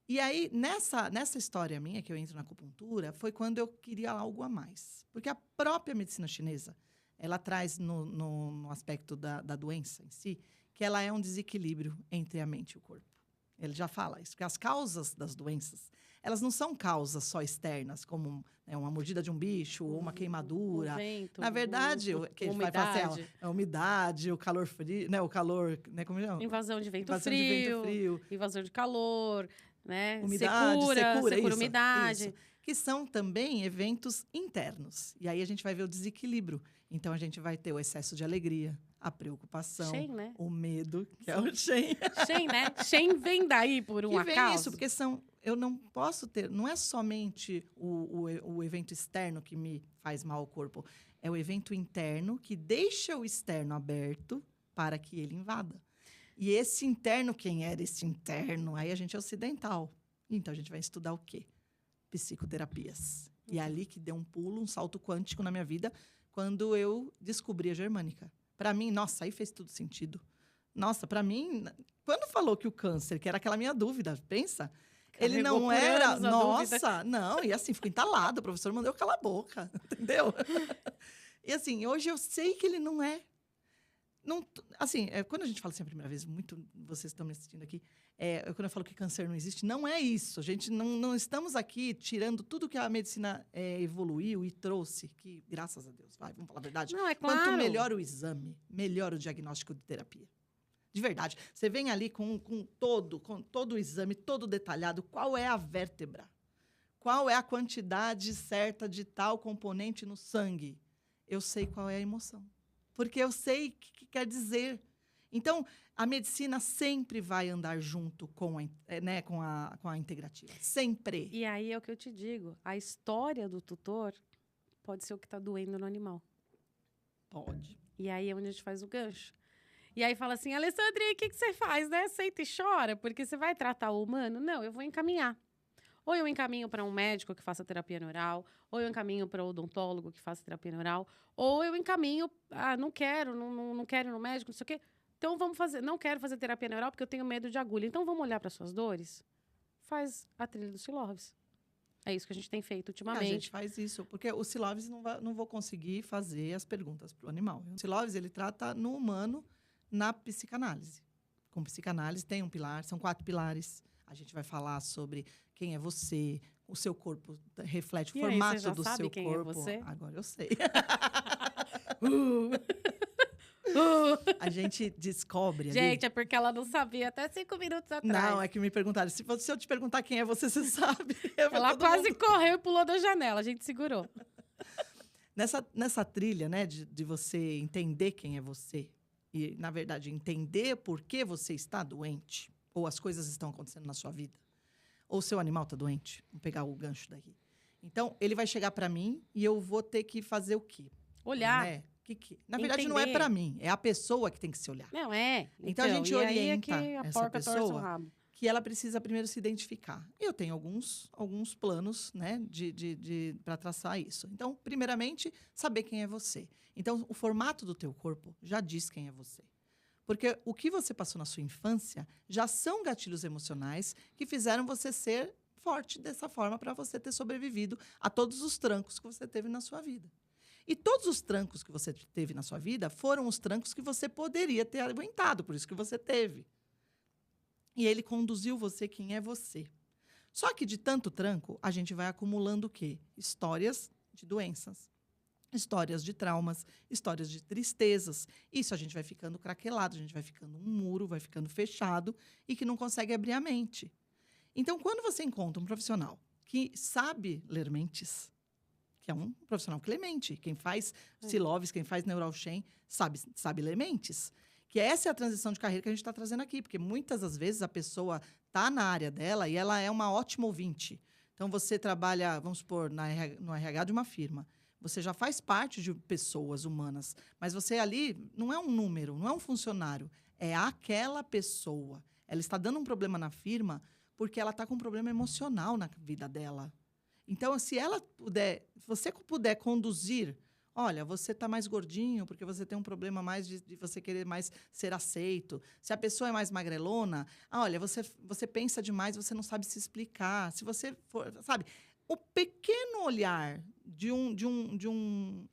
E aí, nessa história minha, que eu entro na acupuntura, foi quando eu queria algo a mais. Porque a própria medicina chinesa, ela traz no aspecto da doença em si, que ela é um desequilíbrio entre a mente e o corpo. Ele já fala isso, porque as causas das doenças, elas não são causas só externas, como uma mordida de um bicho ou uma queimadura. O vento, na verdade, que a gente vai falar assim, a umidade, o calor frio, né, o calor, né, como chama? Invasão de vento frio, invasão de calor, né? Umidade, Secura isso, umidade. Isso. Que são também eventos internos. E aí a gente vai ver o desequilíbrio. Então, a gente vai ter o excesso de alegria, a preocupação, Shen, né? o medo, que é o Shen. Shen, né? Shen vem daí por um Que vem acaso. isso, porque eu não posso ter... Não é somente o evento externo que me faz mal ao corpo. É o evento interno que deixa o externo aberto para que ele invada. E esse interno, quem era esse interno? Aí a gente é ocidental. Então, a gente vai estudar o quê? Psicoterapias. E é ali que deu um pulo, um salto quântico na minha vida, quando eu descobri a germânica. Para mim, nossa, aí fez tudo sentido. Nossa, para mim, quando falou que o câncer, que era aquela minha dúvida, pensa, ele não era... Nossa, não, e assim, ficou entalado, o professor mandou eu calar a boca, entendeu? E assim, hoje eu sei que ele não é. Não, assim, quando a gente fala assim a primeira vez, muito vocês estão me assistindo aqui, quando eu falo que câncer não existe, não é isso. A gente não estamos aqui tirando tudo que a medicina evoluiu e trouxe, que, graças a Deus, vamos falar a verdade. Não, é claro. Quanto melhor o exame, melhor o diagnóstico de terapia. De verdade. Você vem ali com todo o exame, todo detalhado, qual é a vértebra? Qual é a quantidade certa de tal componente no sangue? Eu sei qual é a emoção. Porque eu sei o que quer dizer. Então, a medicina sempre vai andar junto com a integrativa. Sempre. E aí é o que eu te digo. A história do tutor pode ser o que está doendo no animal. Pode. E aí é onde a gente faz o gancho. E aí fala assim, Alessandra, o que você faz, né? Aceita e chora, porque você vai tratar o humano? Não, eu vou encaminhar. Ou eu encaminho para um médico que faça terapia neural, ou eu encaminho para um odontólogo que faça terapia neural, ou eu encaminho, não quero ir no médico, não sei o quê. Então vamos fazer, não quero fazer terapia neural porque eu tenho medo de agulha. Então vamos olhar para suas dores? Faz a trilha do Siloves. É isso que a gente tem feito ultimamente. A gente faz isso, porque o Siloves não vou conseguir fazer as perguntas para o animal. O Siloves, ele trata no humano na psicanálise. Com psicanálise tem um pilar, são 4 pilares. A gente vai falar sobre quem é você, o seu corpo reflete o formato você já do sabe seu quem corpo. É você? Agora eu sei. A gente descobre ali... Gente, é porque ela não sabia até 5 minutos atrás. Não, é que me perguntaram. Se eu te perguntar quem é você, você sabe. Ela quase correu e pulou da janela. A gente segurou. Nessa trilha, né, de você entender quem é você e, na verdade, entender por que você está doente ou as coisas estão acontecendo na sua vida, ou seu animal está doente, vamos pegar o gancho daqui. Então, ele vai chegar para mim e eu vou ter que fazer o quê? Olhar. Né? Na verdade, não é para mim, é a pessoa que tem que se olhar. Não é. Então a gente orienta aí é que a essa porca torce o pessoa rabo. que ela precisa primeiro se identificar. Eu tenho alguns planos, né, para traçar isso. Então, primeiramente, saber quem é você. Então, o formato do teu corpo já diz quem é você. Porque o que você passou na sua infância já são gatilhos emocionais que fizeram você ser forte dessa forma para você ter sobrevivido a todos os trancos que você teve na sua vida. E todos os trancos que você teve na sua vida foram os trancos que você poderia ter aguentado, por isso que você teve. E ele conduziu você quem é você. Só que de tanto tranco, a gente vai acumulando o quê? Histórias de doenças, histórias de traumas, histórias de tristezas. Isso a gente vai ficando craquelado, a gente vai ficando um muro, vai ficando fechado e que não consegue abrir a mente. Então, quando você encontra um profissional que sabe ler mentes, que é um profissional que lê mente, quem faz Siloves, quem faz Neural Shen, sabe ler mentes. Que essa é a transição de carreira que a gente está trazendo aqui, porque muitas das vezes a pessoa está na área dela e ela é uma ótima ouvinte. Então, você trabalha, vamos supor, no RH de uma firma. Você já faz parte de pessoas humanas, mas você ali não é um número, não é um funcionário, é aquela pessoa. Ela está dando um problema na firma porque ela está com um problema emocional na vida dela. Então, se você puder conduzir, olha, você está mais gordinho porque você tem um problema mais de você querer mais ser aceito. Se a pessoa é mais magrelona, olha, você pensa demais, você não sabe se explicar. Se você for, sabe, o pequeno olhar de um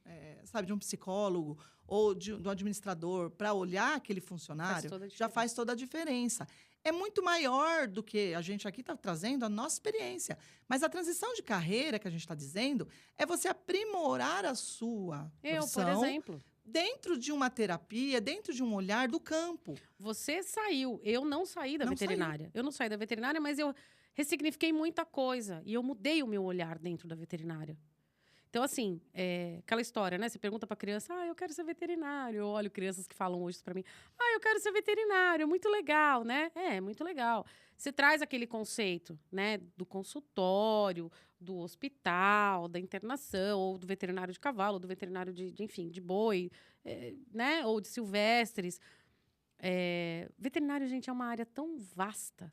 psicólogo ou do administrador para olhar aquele funcionário já faz toda a diferença. É muito maior do que a gente aqui está trazendo a nossa experiência. Mas a transição de carreira que a gente está dizendo é você aprimorar a sua profissão por exemplo. dentro de uma terapia, dentro de um olhar do campo. Você saiu, eu não saí da veterinária. Eu não saí da veterinária, mas eu ressignifiquei muita coisa. E eu mudei o meu olhar dentro da veterinária. Então, assim, aquela história, né? Você pergunta pra criança, eu quero ser veterinário. Eu olho crianças que falam hoje pra mim, eu quero ser veterinário, muito legal, né? Muito legal. Você traz aquele conceito, né? Do consultório, do hospital, da internação, ou do veterinário de cavalo, ou do veterinário enfim, de boi, né? Ou de silvestres. Veterinário, gente, é uma área tão vasta,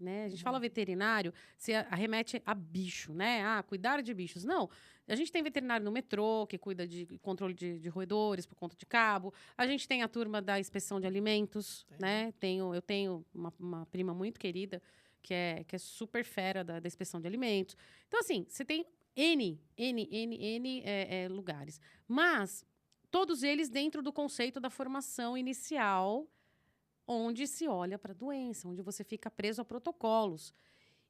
né? A gente fala veterinário, se arremete a bicho, né? Cuidar de bichos. Não, a gente tem veterinário no metrô, que cuida de controle de roedores por conta de cabo. A gente tem a turma da inspeção de alimentos, né? Eu tenho uma prima muito querida, que é super fera da inspeção de alimentos. Então, assim, você tem N lugares. Mas todos eles dentro do conceito da formação inicial, onde se olha para a doença, onde você fica preso a protocolos.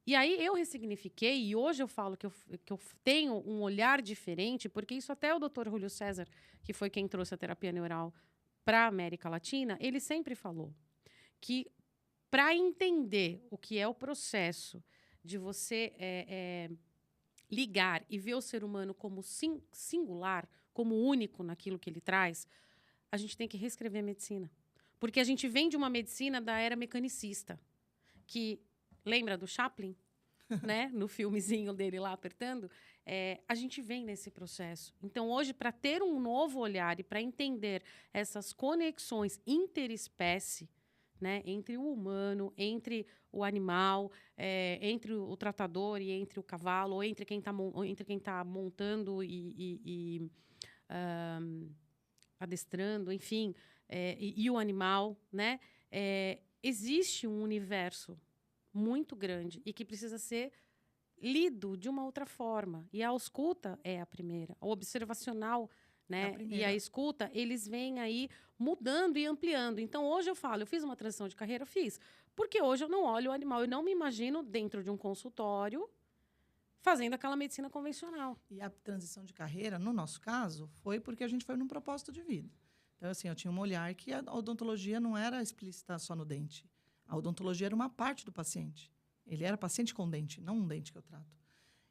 E aí eu ressignifiquei, e hoje eu falo que eu tenho um olhar diferente, porque isso até o Dr. Júlio César, que foi quem trouxe a terapia neural para a América Latina, ele sempre falou que para entender o que é o processo de você ligar e ver o ser humano como singular, como único naquilo que ele traz, a gente tem que reescrever a medicina. Porque a gente vem de uma medicina da era mecanicista, que, lembra do Chaplin? Né? No filmezinho dele lá, apertando. A gente vem nesse processo. Então, hoje, para ter um novo olhar e para entender essas conexões interespécie, né? Entre o humano, entre o animal, entre o tratador e entre o cavalo, ou entre quem está montando e adestrando, enfim, e o animal, né? Existe um universo muito grande e que precisa ser lido de uma outra forma. E a ausculta é a primeira, o observacional, né? E a escuta, eles vêm aí mudando e ampliando. Então, hoje eu fiz uma transição de carreira, porque hoje eu não olho o animal, eu não me imagino dentro de um consultório fazendo aquela medicina convencional. E a transição de carreira, no nosso caso, foi porque a gente foi num propósito de vida. Então, assim, eu tinha um olhar que a odontologia não era explícita só no dente. A odontologia era uma parte do paciente. Ele era paciente com dente, não um dente que eu trato.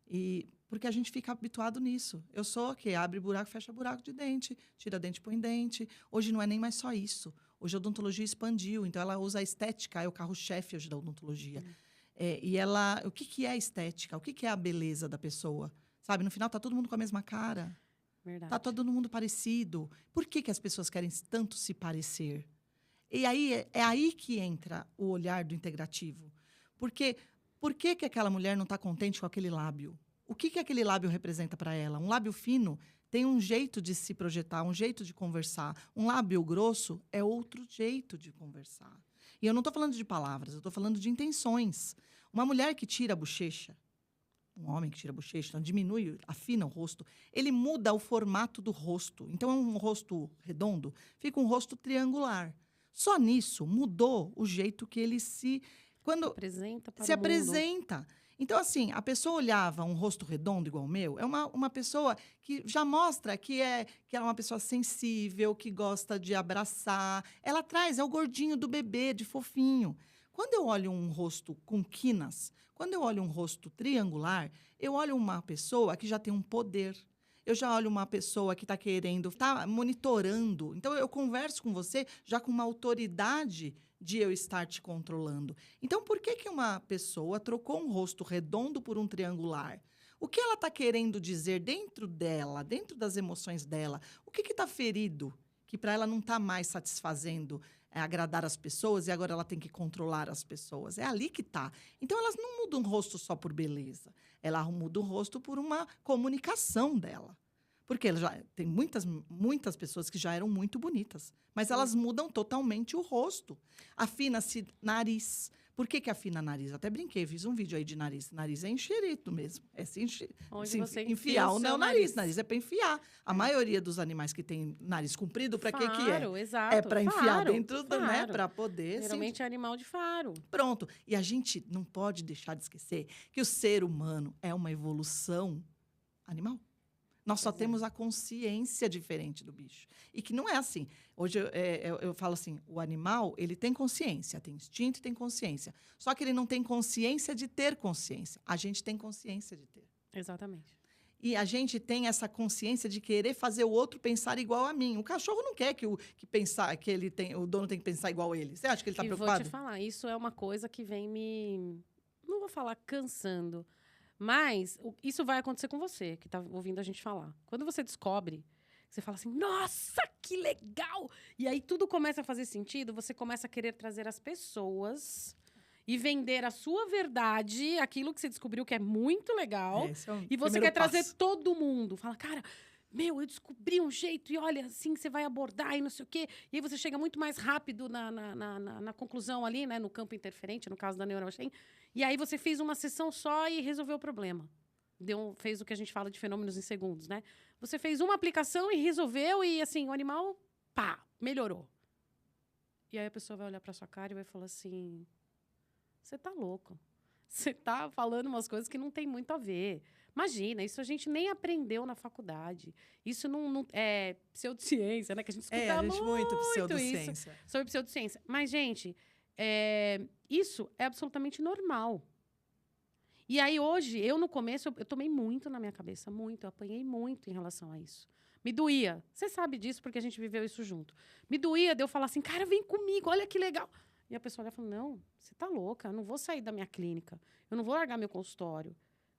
E porque a gente fica habituado nisso. Eu sou que abre buraco, fecha buraco de dente, tira dente, põe dente. Hoje não é nem mais só isso. Hoje a odontologia expandiu, então ela usa a estética, é o carro-chefe hoje da odontologia. E ela, o que é a estética? O que é a beleza da pessoa? Sabe, no final tá todo mundo com a mesma cara. Verdade. Tá todo mundo parecido. Por que as pessoas querem tanto se parecer? E aí é aí que entra o olhar do integrativo. Porque por que aquela mulher não está contente com aquele lábio? O que aquele lábio representa para ela? Um lábio fino tem um jeito de se projetar, um jeito de conversar. Um lábio grosso é outro jeito de conversar. E eu não estou falando de palavras, eu estou falando de intenções. Uma mulher que tira a bochecha, um homem que tira a bochecha, então diminui, afina o rosto, ele muda o formato do rosto. Então, é um rosto redondo, fica um rosto triangular. Só nisso mudou o jeito que ele se apresenta. Então, assim, a pessoa olhava um rosto redondo igual o meu, é uma pessoa que já mostra que ela é uma pessoa sensível, que gosta de abraçar. Ela traz, é o gordinho do bebê, de fofinho. Quando eu olho um rosto com quinas, quando eu olho um rosto triangular, eu olho uma pessoa que já tem um poder. Eu já olho uma pessoa que está querendo, está monitorando. Então, eu converso com você já com uma autoridade de eu estar te controlando. Então, por que uma pessoa trocou um rosto redondo por um triangular? O que ela está querendo dizer dentro dela, dentro das emoções dela? O que está ferido? Que para ela não está mais satisfazendo agradar as pessoas e agora ela tem que controlar as pessoas. É ali que está. Então, elas não mudam o rosto só por beleza. Ela muda o rosto por uma comunicação dela. Porque ela já tem muitas pessoas que já eram muito bonitas, mas elas mudam totalmente o rosto. Afina-se nariz. Por que afina nariz? Eu até brinquei, fiz um vídeo aí de nariz. Nariz é enxerito mesmo. É se enfiar o nariz. Nariz é para enfiar. A maioria dos animais que tem nariz comprido, para que é? Exato. É para enfiar dentro, né? Para poder... Geralmente é animal de faro. Pronto. E a gente não pode deixar de esquecer que o ser humano é uma evolução animal. Nós só temos a consciência diferente do bicho. E que não é assim. Hoje eu falo assim, o animal, ele tem consciência, tem instinto e tem consciência. Só que ele não tem consciência de ter consciência. A gente tem consciência de ter. Exatamente. E a gente tem essa consciência de querer fazer o outro pensar igual a mim. O cachorro não quer que o dono tem que pensar igual a ele. Você acha que ele está preocupado? Vou te falar, isso é uma coisa que vem me... Não vou falar cansando, mas isso vai acontecer com você, que está ouvindo a gente falar. Quando você descobre, você fala assim, nossa, que legal! E aí tudo começa a fazer sentido, você começa a querer trazer as pessoas e vender a sua verdade, aquilo que você descobriu que é muito legal. E você quer trazer todo mundo. Fala, cara, eu descobri um jeito e olha, assim, você vai abordar e não sei o quê. E aí você chega muito mais rápido na conclusão ali, né? No campo interferente, no caso da NeuroChain. E aí você fez uma sessão só e resolveu o problema. Fez o que a gente fala de fenômenos em segundos, né? Você fez uma aplicação e resolveu e, assim, o animal, pá, melhorou. E aí a pessoa vai olhar pra sua cara e vai falar assim... Você tá louco. Você tá falando umas coisas que não tem muito a ver. Imagina, isso a gente nem aprendeu na faculdade. Isso não é pseudociência, né? Que a gente escuta muito pseudociência. Isso sobre pseudociência. Mas, gente, isso é absolutamente normal. E aí, hoje, eu no começo, eu tomei muito na minha cabeça. Muito. Eu apanhei muito em relação a isso. Me doía. Você sabe disso porque a gente viveu isso junto. Me doía de eu falar assim, cara, vem comigo, olha que legal. E a pessoa olha e fala, não, você tá louca, eu não vou sair da minha clínica, eu não vou largar meu consultório,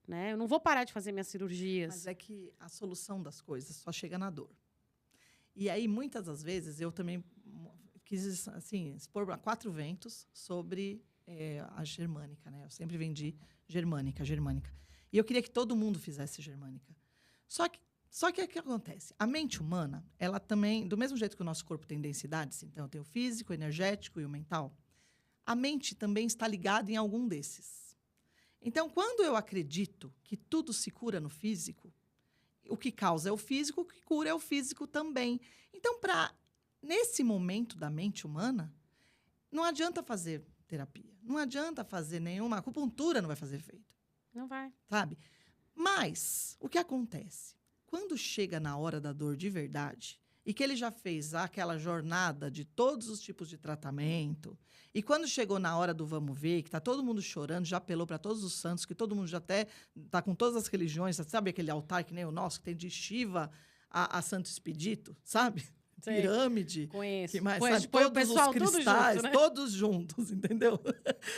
né? Eu não vou parar de fazer minhas cirurgias. Mas é que a solução das coisas só chega na dor. E aí, muitas das vezes, eu também quis, assim, expor a 4 ventos sobre a germânica, né? Eu sempre vendi germânica. E eu queria que todo mundo fizesse germânica. Só que o que acontece? A mente humana, ela também, do mesmo jeito que o nosso corpo tem densidades, então tem o físico, o energético e o mental, a mente também está ligada em algum desses. Então, quando eu acredito que tudo se cura no físico, o que causa é o físico, o que cura é o físico também. Então, nesse momento da mente humana, não adianta fazer terapia, não adianta fazer nenhuma... acupuntura não vai fazer efeito. Não vai. Sabe? Mas, o que acontece? Quando chega na hora da dor de verdade, e que ele já fez aquela jornada de todos os tipos de tratamento, e quando chegou na hora do vamos ver, que está todo mundo chorando, já apelou para todos os santos, que todo mundo já até está com todas as religiões, sabe aquele altar que nem o nosso, que tem de Shiva a Santo Expedito, sabe? Sei. Pirâmide. Conheço. Que mais, sabe? Todos os cristais, junto, né? Todos juntos, entendeu?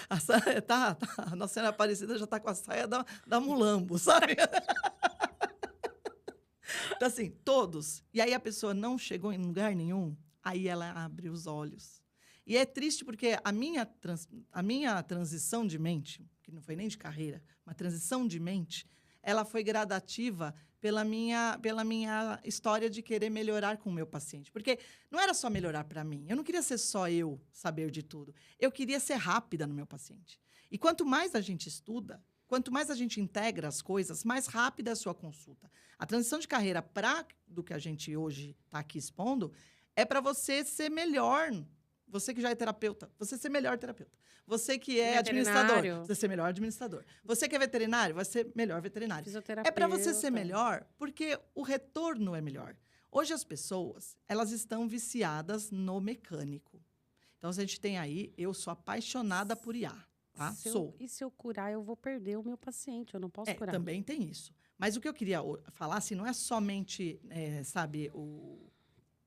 A Nossa Senhora Aparecida já está com a saia da Mulambo, sabe? Então, assim, todos. E aí a pessoa não chegou em lugar nenhum, aí ela abre os olhos. E é triste porque a minha transição de mente, que não foi nem de carreira, uma transição de mente, ela foi gradativa pela minha história de querer melhorar com o meu paciente. Porque não era só melhorar para mim. Eu não queria ser só eu saber de tudo. Eu queria ser rápida no meu paciente. E quanto mais a gente estuda, quanto mais a gente integra as coisas, mais rápida é a sua consulta. A transição de carreira do que a gente hoje está aqui expondo é para você ser melhor. Você que já é terapeuta, você ser melhor terapeuta. Você que é administrador, você ser melhor administrador. Você que é veterinário, vai ser melhor veterinário. É para você ser melhor, porque o retorno é melhor. Hoje as pessoas, elas estão viciadas no mecânico. Então, a gente tem aí, eu sou apaixonada por IA. Tá? E se eu curar, eu vou perder o meu paciente, eu não posso curar. Também tem isso. Mas o que eu queria falar, assim, não é somente,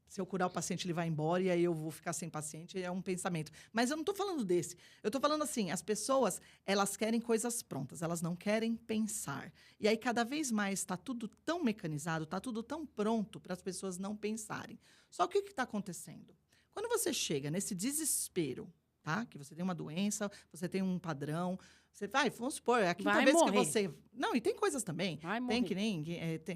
se eu curar o paciente, ele vai embora e aí eu vou ficar sem paciente, é um pensamento. Mas eu não estou falando desse. Eu estou falando assim, as pessoas, elas querem coisas prontas, elas não querem pensar. E aí, cada vez mais, está tudo tão mecanizado, está tudo tão pronto para as pessoas não pensarem. Só que o que está acontecendo? Quando você chega nesse desespero, tá? Que você tem uma doença, você tem um padrão, você vai, vamos supor, é a quinta vez que você... Não, e tem coisas também. Tem que nem...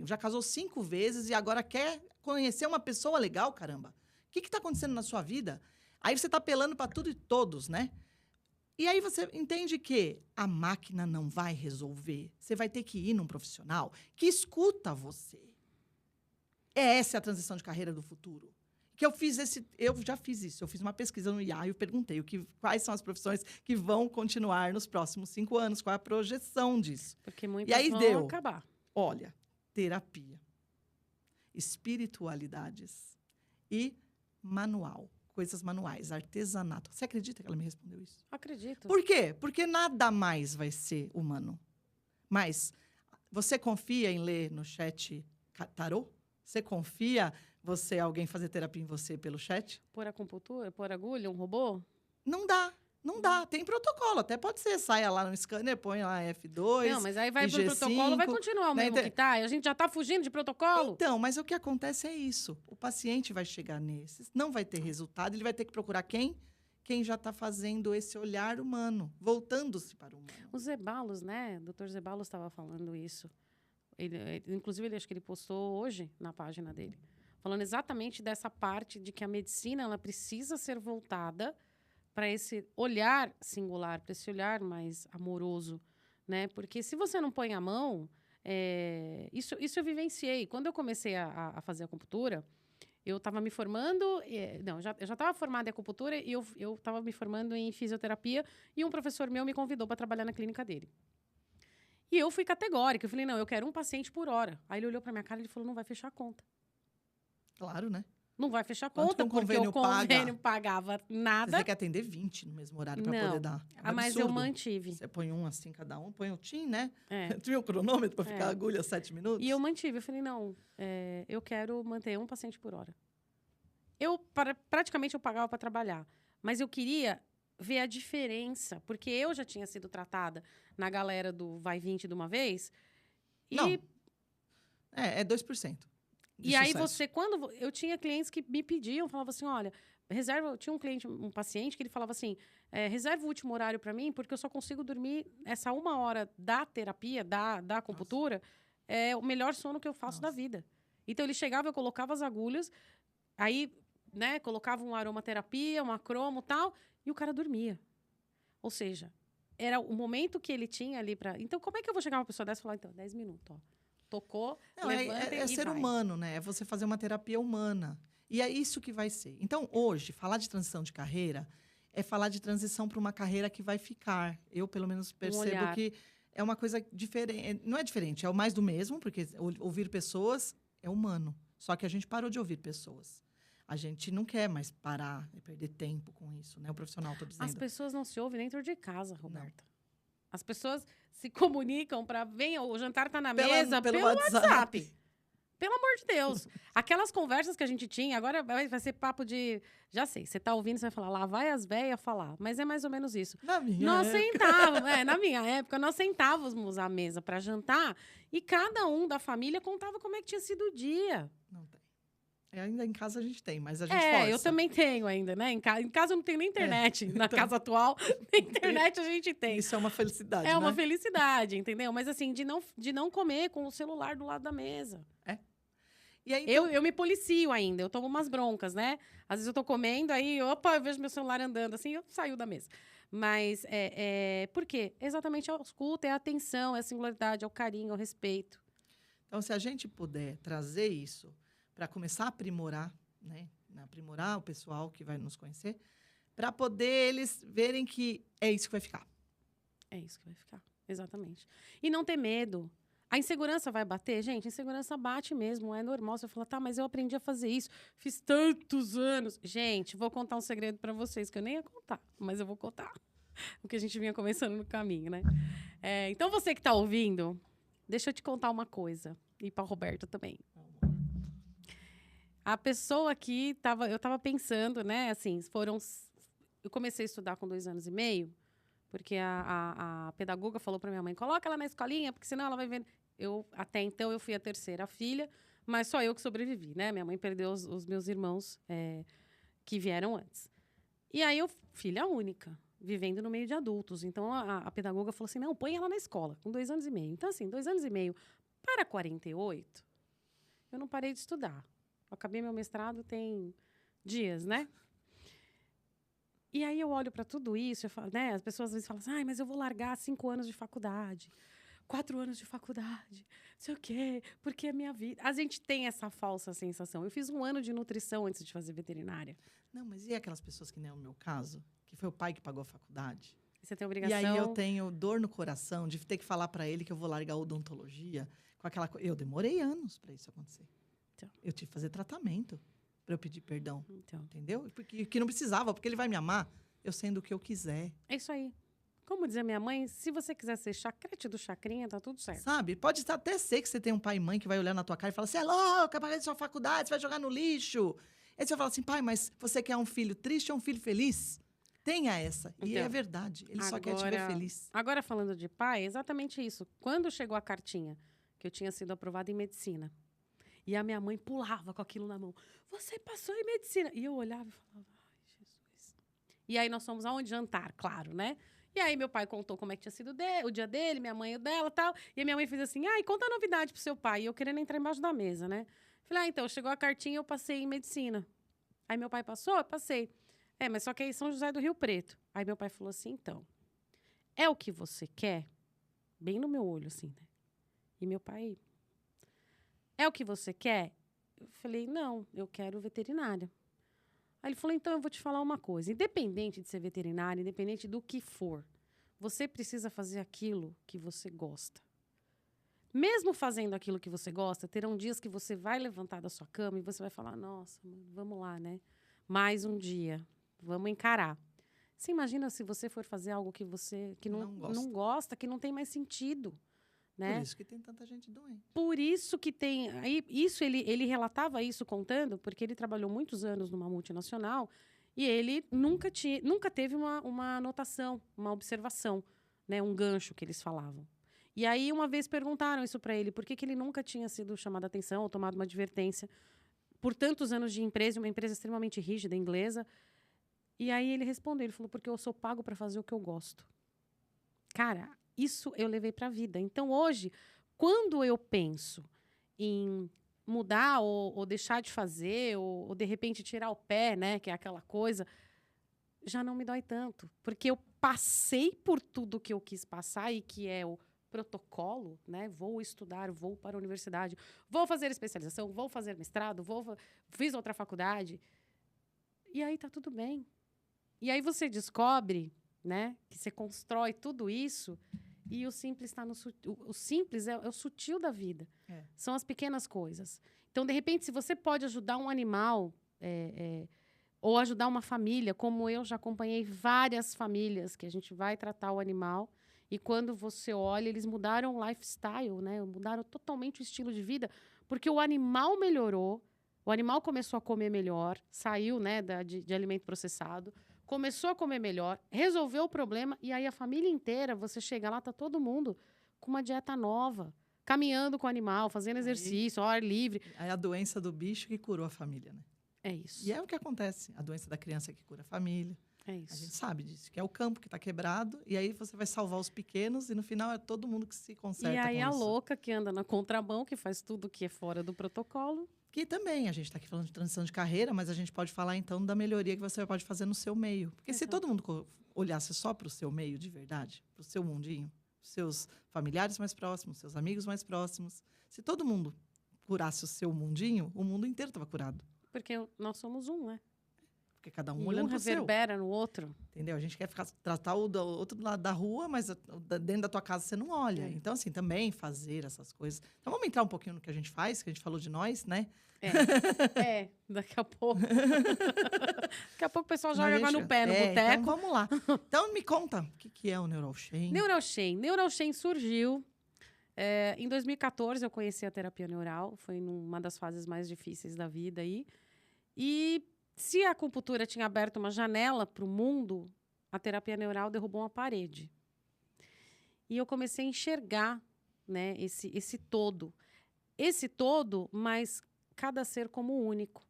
já casou 5 vezes e agora quer conhecer uma pessoa legal, caramba. O que está acontecendo na sua vida? Aí você está apelando para tudo e todos, né? E aí você entende que a máquina não vai resolver. Você vai ter que ir num profissional que escuta você. Essa é a transição de carreira do futuro. Que eu já fiz isso. Eu fiz uma pesquisa no IA e eu perguntei quais são as profissões que vão continuar nos próximos 5 anos, qual é a projeção disso. Porque muitas vão acabar. Olha, terapia. espiritualidades e manual, coisas manuais, artesanato. Você acredita que ela me respondeu isso? Acredito. Por quê? Porque nada mais vai ser humano. Mas você confia em ler no chat tarô? Você confia alguém fazer terapia em você pelo chat? Por acupuntura, por agulha, um robô? Não dá. Não dá, tem protocolo, até pode ser, saia lá no scanner, põe lá F2, Não, mas aí vai IG5, pro protocolo, vai continuar o mesmo que tá. A gente já tá fugindo de protocolo. Então, mas o que acontece é isso. O paciente vai chegar nesses, não vai ter resultado, ele vai ter que procurar quem? Quem já está fazendo esse olhar humano, voltando-se para o humano. O Zeballos, né? O Dr. Zeballos estava falando isso. Inclusive, acho que ele postou hoje na página dele, falando exatamente dessa parte de que a medicina ela precisa ser voltada para esse olhar singular, para esse olhar mais amoroso, né? Porque se você não põe a mão, isso eu vivenciei. Quando eu comecei a fazer acupuntura, eu estava me formando, eu já estava formada em acupuntura e eu estava me formando em fisioterapia e um professor meu me convidou para trabalhar na clínica dele. E eu fui categórica, eu falei, não, eu quero um paciente por hora. Aí ele olhou para minha cara e falou, não vai fechar a conta. Claro, né? Não vai fechar a Quanto conta, que porque o convênio pagava nada. Você tem que atender 20 no mesmo horário para poder dar. É mas eu mantive. Você põe um assim cada um, põe o TIM, né? É. Tinha o cronômetro para ficar a agulha 7 minutos. E eu mantive. Eu falei, não, eu quero manter um paciente por hora. Praticamente eu pagava para trabalhar. Mas eu queria ver a diferença. Porque eu já tinha sido tratada na galera do vai 20 de uma vez. Não. É 2%. E aí quando eu tinha clientes que me pediam, falavam assim, olha, eu tinha um paciente que ele falava assim, reserva o último horário para mim, porque eu só consigo dormir essa 1 hora da terapia, da acupuntura, é o melhor sono que eu faço da vida. Então ele chegava, eu colocava as agulhas, aí, né, colocava um aromaterapia, uma cromo e tal, e o cara dormia. Ou seja, era o momento que ele tinha ali para. Então, como é que eu vou chegar uma pessoa dessa e falar, então, 10 minutos, ó. Tocou, levanta e ser vai. humano, né? É você fazer uma terapia humana. E é isso que vai ser. Então, hoje, falar de transição de carreira é falar de transição para uma carreira que vai ficar. Eu, pelo menos, percebo que é uma coisa diferente. Não é diferente, é o mais do mesmo, porque ouvir pessoas é humano. Só que a gente parou de ouvir pessoas. A gente não quer mais parar e perder tempo com isso, né? O profissional, estou dizendo. As pessoas não se ouvem dentro de casa, Roberta. Não. As pessoas se comunicam para... o jantar está na mesa pelo WhatsApp. Pelo amor de Deus. Aquelas conversas que a gente tinha, agora vai ser papo de... Já sei, você tá ouvindo, você vai falar, lá vai as véias falar. Mas é mais ou menos isso. Na minha época, nós sentávamos à mesa para jantar e cada um da família contava como é que tinha sido o dia. Não tem. Ainda em casa a gente tem, mas a gente força. Eu também tenho ainda, né? Em casa eu não tenho nem internet. Na casa atual, nem internet a gente tem. Isso é uma felicidade, né? Uma felicidade, entendeu? Mas assim, de não comer com o celular do lado da mesa. E aí, então... eu me policio ainda, eu tomo umas broncas, né? Às vezes eu tô comendo, aí, opa, eu vejo meu celular andando, assim, eu saio da mesa. Mas, por quê? Exatamente é o escuta, é a atenção, é a singularidade, é o carinho, é o respeito. Então, se a gente puder trazer isso para começar a aprimorar, né? Aprimorar o pessoal que vai nos conhecer, para poder eles verem que é isso que vai ficar. É isso que vai ficar, exatamente. E não ter medo. A insegurança vai bater? Gente, a insegurança bate mesmo, é normal. Você fala, tá, mas eu aprendi a fazer isso, fiz tantos anos. Gente, vou contar um segredo para vocês, que eu nem ia contar, mas eu vou contar. O que a gente vinha começando no caminho, né? Então, você que está ouvindo, deixa eu te contar uma coisa. E para a Roberta também. A pessoa aqui, eu estava pensando, né? Assim, eu comecei a estudar com 2 anos e meio, porque a pedagoga falou para minha mãe, coloca ela na escolinha, porque senão ela vai ver... Até então, eu fui a 3ª filha, mas só eu que sobrevivi, né? Minha mãe perdeu os meus irmãos que vieram antes. E aí, filha única, vivendo no meio de adultos. Então, a pedagoga falou assim, não, põe ela na escola, com 2 anos e meio. Então, assim, 2 anos e meio para 48, eu não parei de estudar. Eu acabei meu mestrado tem dias, né? E aí, eu olho para tudo isso, eu falo, né? As pessoas às vezes falam assim, mas eu vou largar 5 anos de faculdade. 4 anos de faculdade, não sei o quê, porque é minha vida. A gente tem essa falsa sensação. Eu fiz 1 ano de nutrição antes de fazer veterinária. Não, mas e aquelas pessoas que nem é o meu caso, que foi o pai que pagou a faculdade? Você tem obrigação... E aí eu tenho dor no coração de ter que falar para ele que eu vou largar a odontologia com aquela coisa. Eu demorei anos para isso acontecer. Então. Eu tive que fazer tratamento para eu pedir perdão. Então. Entendeu? Porque que não precisava, porque ele vai me amar, eu sendo o que eu quiser. É isso aí. Como dizia minha mãe, se você quiser ser chacrete do chacrinha, tá tudo certo. Sabe? Pode até ser que você tenha um pai e mãe que vai olhar na tua cara e falar, você é louca, pagar de sua faculdade, você vai jogar no lixo. Aí você vai falar assim, pai, mas você quer um filho triste ou um filho feliz? Tenha essa. E Então, é verdade. Ele só quer te ver feliz. Agora, falando de pai, é exatamente isso. Quando chegou a cartinha que eu tinha sido aprovada em medicina, e a minha mãe pulava com aquilo na mão. Você passou em medicina. E eu olhava e falava, ai, Jesus. E aí nós fomos aonde? Jantar, claro, né? E aí meu pai contou como é que tinha sido o dia dele, minha mãe o dela e tal. E a minha mãe fez assim, e conta a novidade pro seu pai. E eu querendo entrar embaixo da mesa, né? Falei, então, chegou a cartinha e eu passei em medicina. Aí meu pai passou, eu passei. Mas só que aí São José do Rio Preto. Aí meu pai falou assim, então, é o que você quer? Bem no meu olho, assim, né? E meu pai, é o que você quer? Eu falei, não, eu quero veterinária. Aí ele falou, então eu vou te falar uma coisa. Independente de ser veterinária, independente do que for, você precisa fazer aquilo que você gosta. Mesmo fazendo aquilo que você gosta, terão dias que você vai levantar da sua cama e você vai falar, nossa, mano, vamos lá, né? Mais um dia, vamos encarar. Você imagina se você for fazer algo que você não gosta, que não tem mais sentido. Né? Por isso que tem tanta gente doente. Por isso que tem... Aí, isso ele relatava isso contando, porque ele trabalhou muitos anos numa multinacional e ele nunca teve uma anotação, uma observação, né? Um gancho que eles falavam. E aí, uma vez perguntaram isso para ele, por que ele nunca tinha sido chamado a atenção ou tomado uma advertência por tantos anos de empresa, uma empresa extremamente rígida, inglesa. E aí ele respondeu, ele falou, porque eu sou pago para fazer o que eu gosto. Cara, isso eu levei para a vida. Então, hoje, quando eu penso em mudar ou deixar de fazer, ou de repente tirar o pé, né, que é aquela coisa, já não me dói tanto. Porque eu passei por tudo que eu quis passar e que é o protocolo, né? Vou estudar, vou para a universidade, vou fazer especialização, vou fazer mestrado, fiz outra faculdade. E aí tá tudo bem. E aí você descobre, né, que você constrói tudo isso e o simples está no sutil. O simples é o sutil da vida. São as pequenas coisas. Então, de repente, se você pode ajudar um animal ou ajudar uma família, como eu já acompanhei várias famílias que a gente vai tratar o animal e quando você olha, eles mudaram o lifestyle, né? Mudaram totalmente o estilo de vida, porque o animal melhorou, o animal começou a comer melhor, saiu, né, de alimento processado, começou a comer melhor, resolveu o problema, e aí a família inteira, você chega lá, tá todo mundo com uma dieta nova, caminhando com o animal, fazendo exercício, ao ar livre. Aí a doença do bicho que curou a família, né? É isso. E é o que acontece, a doença da criança que cura a família. É isso. A gente sabe disso, que é o campo que está quebrado, e aí você vai salvar os pequenos, e no final é todo mundo que se conserta. E aí com a isso. louca que anda na contramão, que faz tudo que é fora do protocolo. Que também, a gente está aqui falando de transição de carreira, mas a gente pode falar, então, da melhoria que você pode fazer no seu meio. Porque se todo mundo olhasse só para o seu meio de verdade, para o seu mundinho, seus familiares mais próximos, seus amigos mais próximos, se todo mundo curasse o seu mundinho, o mundo inteiro estava curado. Porque nós somos um, né? Porque cada um olhando para o seu. reverbera no outro. Entendeu? A gente quer tratar o do outro lado da rua, mas dentro da tua casa você não olha. Então, assim, também fazer essas coisas. Então, vamos entrar um pouquinho no que a gente faz, que a gente falou de nós, né? Daqui a pouco. Daqui a pouco o pessoal joga água no pé, no boteco. Então, vamos lá. Então, me conta, o que é o Neural Chain? Neural Chain surgiu... em 2014, eu conheci a terapia neural. Foi numa das fases mais difíceis da vida aí. E... se a acupuntura tinha aberto uma janela para o mundo, a terapia neural derrubou uma parede. E eu comecei a enxergar, né, esse todo. Esse todo, mas cada ser como único.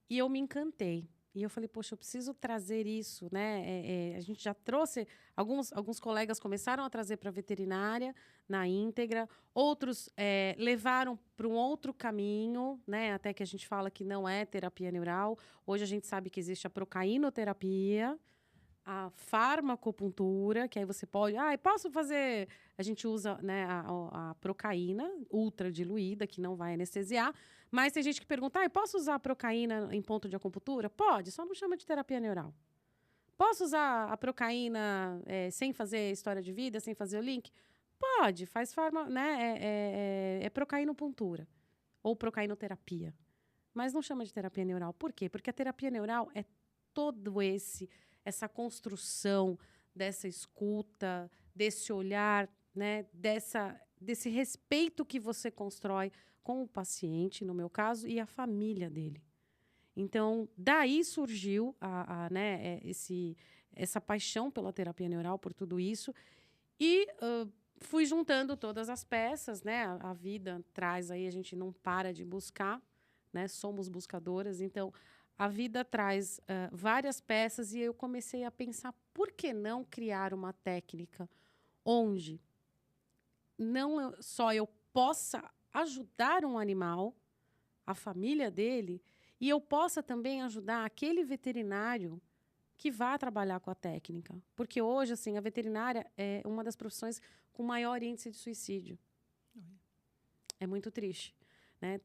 E eu me encantei. E eu falei, poxa, eu preciso trazer isso, né? A gente já trouxe... Alguns colegas começaram a trazer para a veterinária, na íntegra. Outros levaram para um outro caminho, né? Até que a gente fala que não é terapia neural. Hoje a gente sabe que existe a procainoterapia, a farmacopuntura, que aí você pode... posso fazer... A gente usa, né, a procaína ultra diluída, que não vai anestesiar. Mas tem gente que pergunta, posso usar a procaína em ponto de acupuntura? Pode, só não chama de terapia neural. Posso usar a procaína sem fazer história de vida, sem fazer o link? Pode, faz né? É procainopuntura. ou procainoterapia. Mas não chama de terapia neural. Por quê? Porque a terapia neural é essa construção dessa escuta, desse olhar, né, desse respeito que você constrói com o paciente, no meu caso, e a família dele. Então, daí surgiu essa paixão pela terapia neural, por tudo isso, e fui juntando todas as peças, né? A vida traz aí, a gente não para de buscar, né? Somos buscadoras, então a vida traz várias peças e eu comecei a pensar, por que não criar uma técnica onde não só eu possa ajudar um animal, a família dele, e eu possa também ajudar aquele veterinário que vá trabalhar com a técnica. Porque hoje, assim, a veterinária é uma das profissões com maior índice de suicídio. É muito triste, né?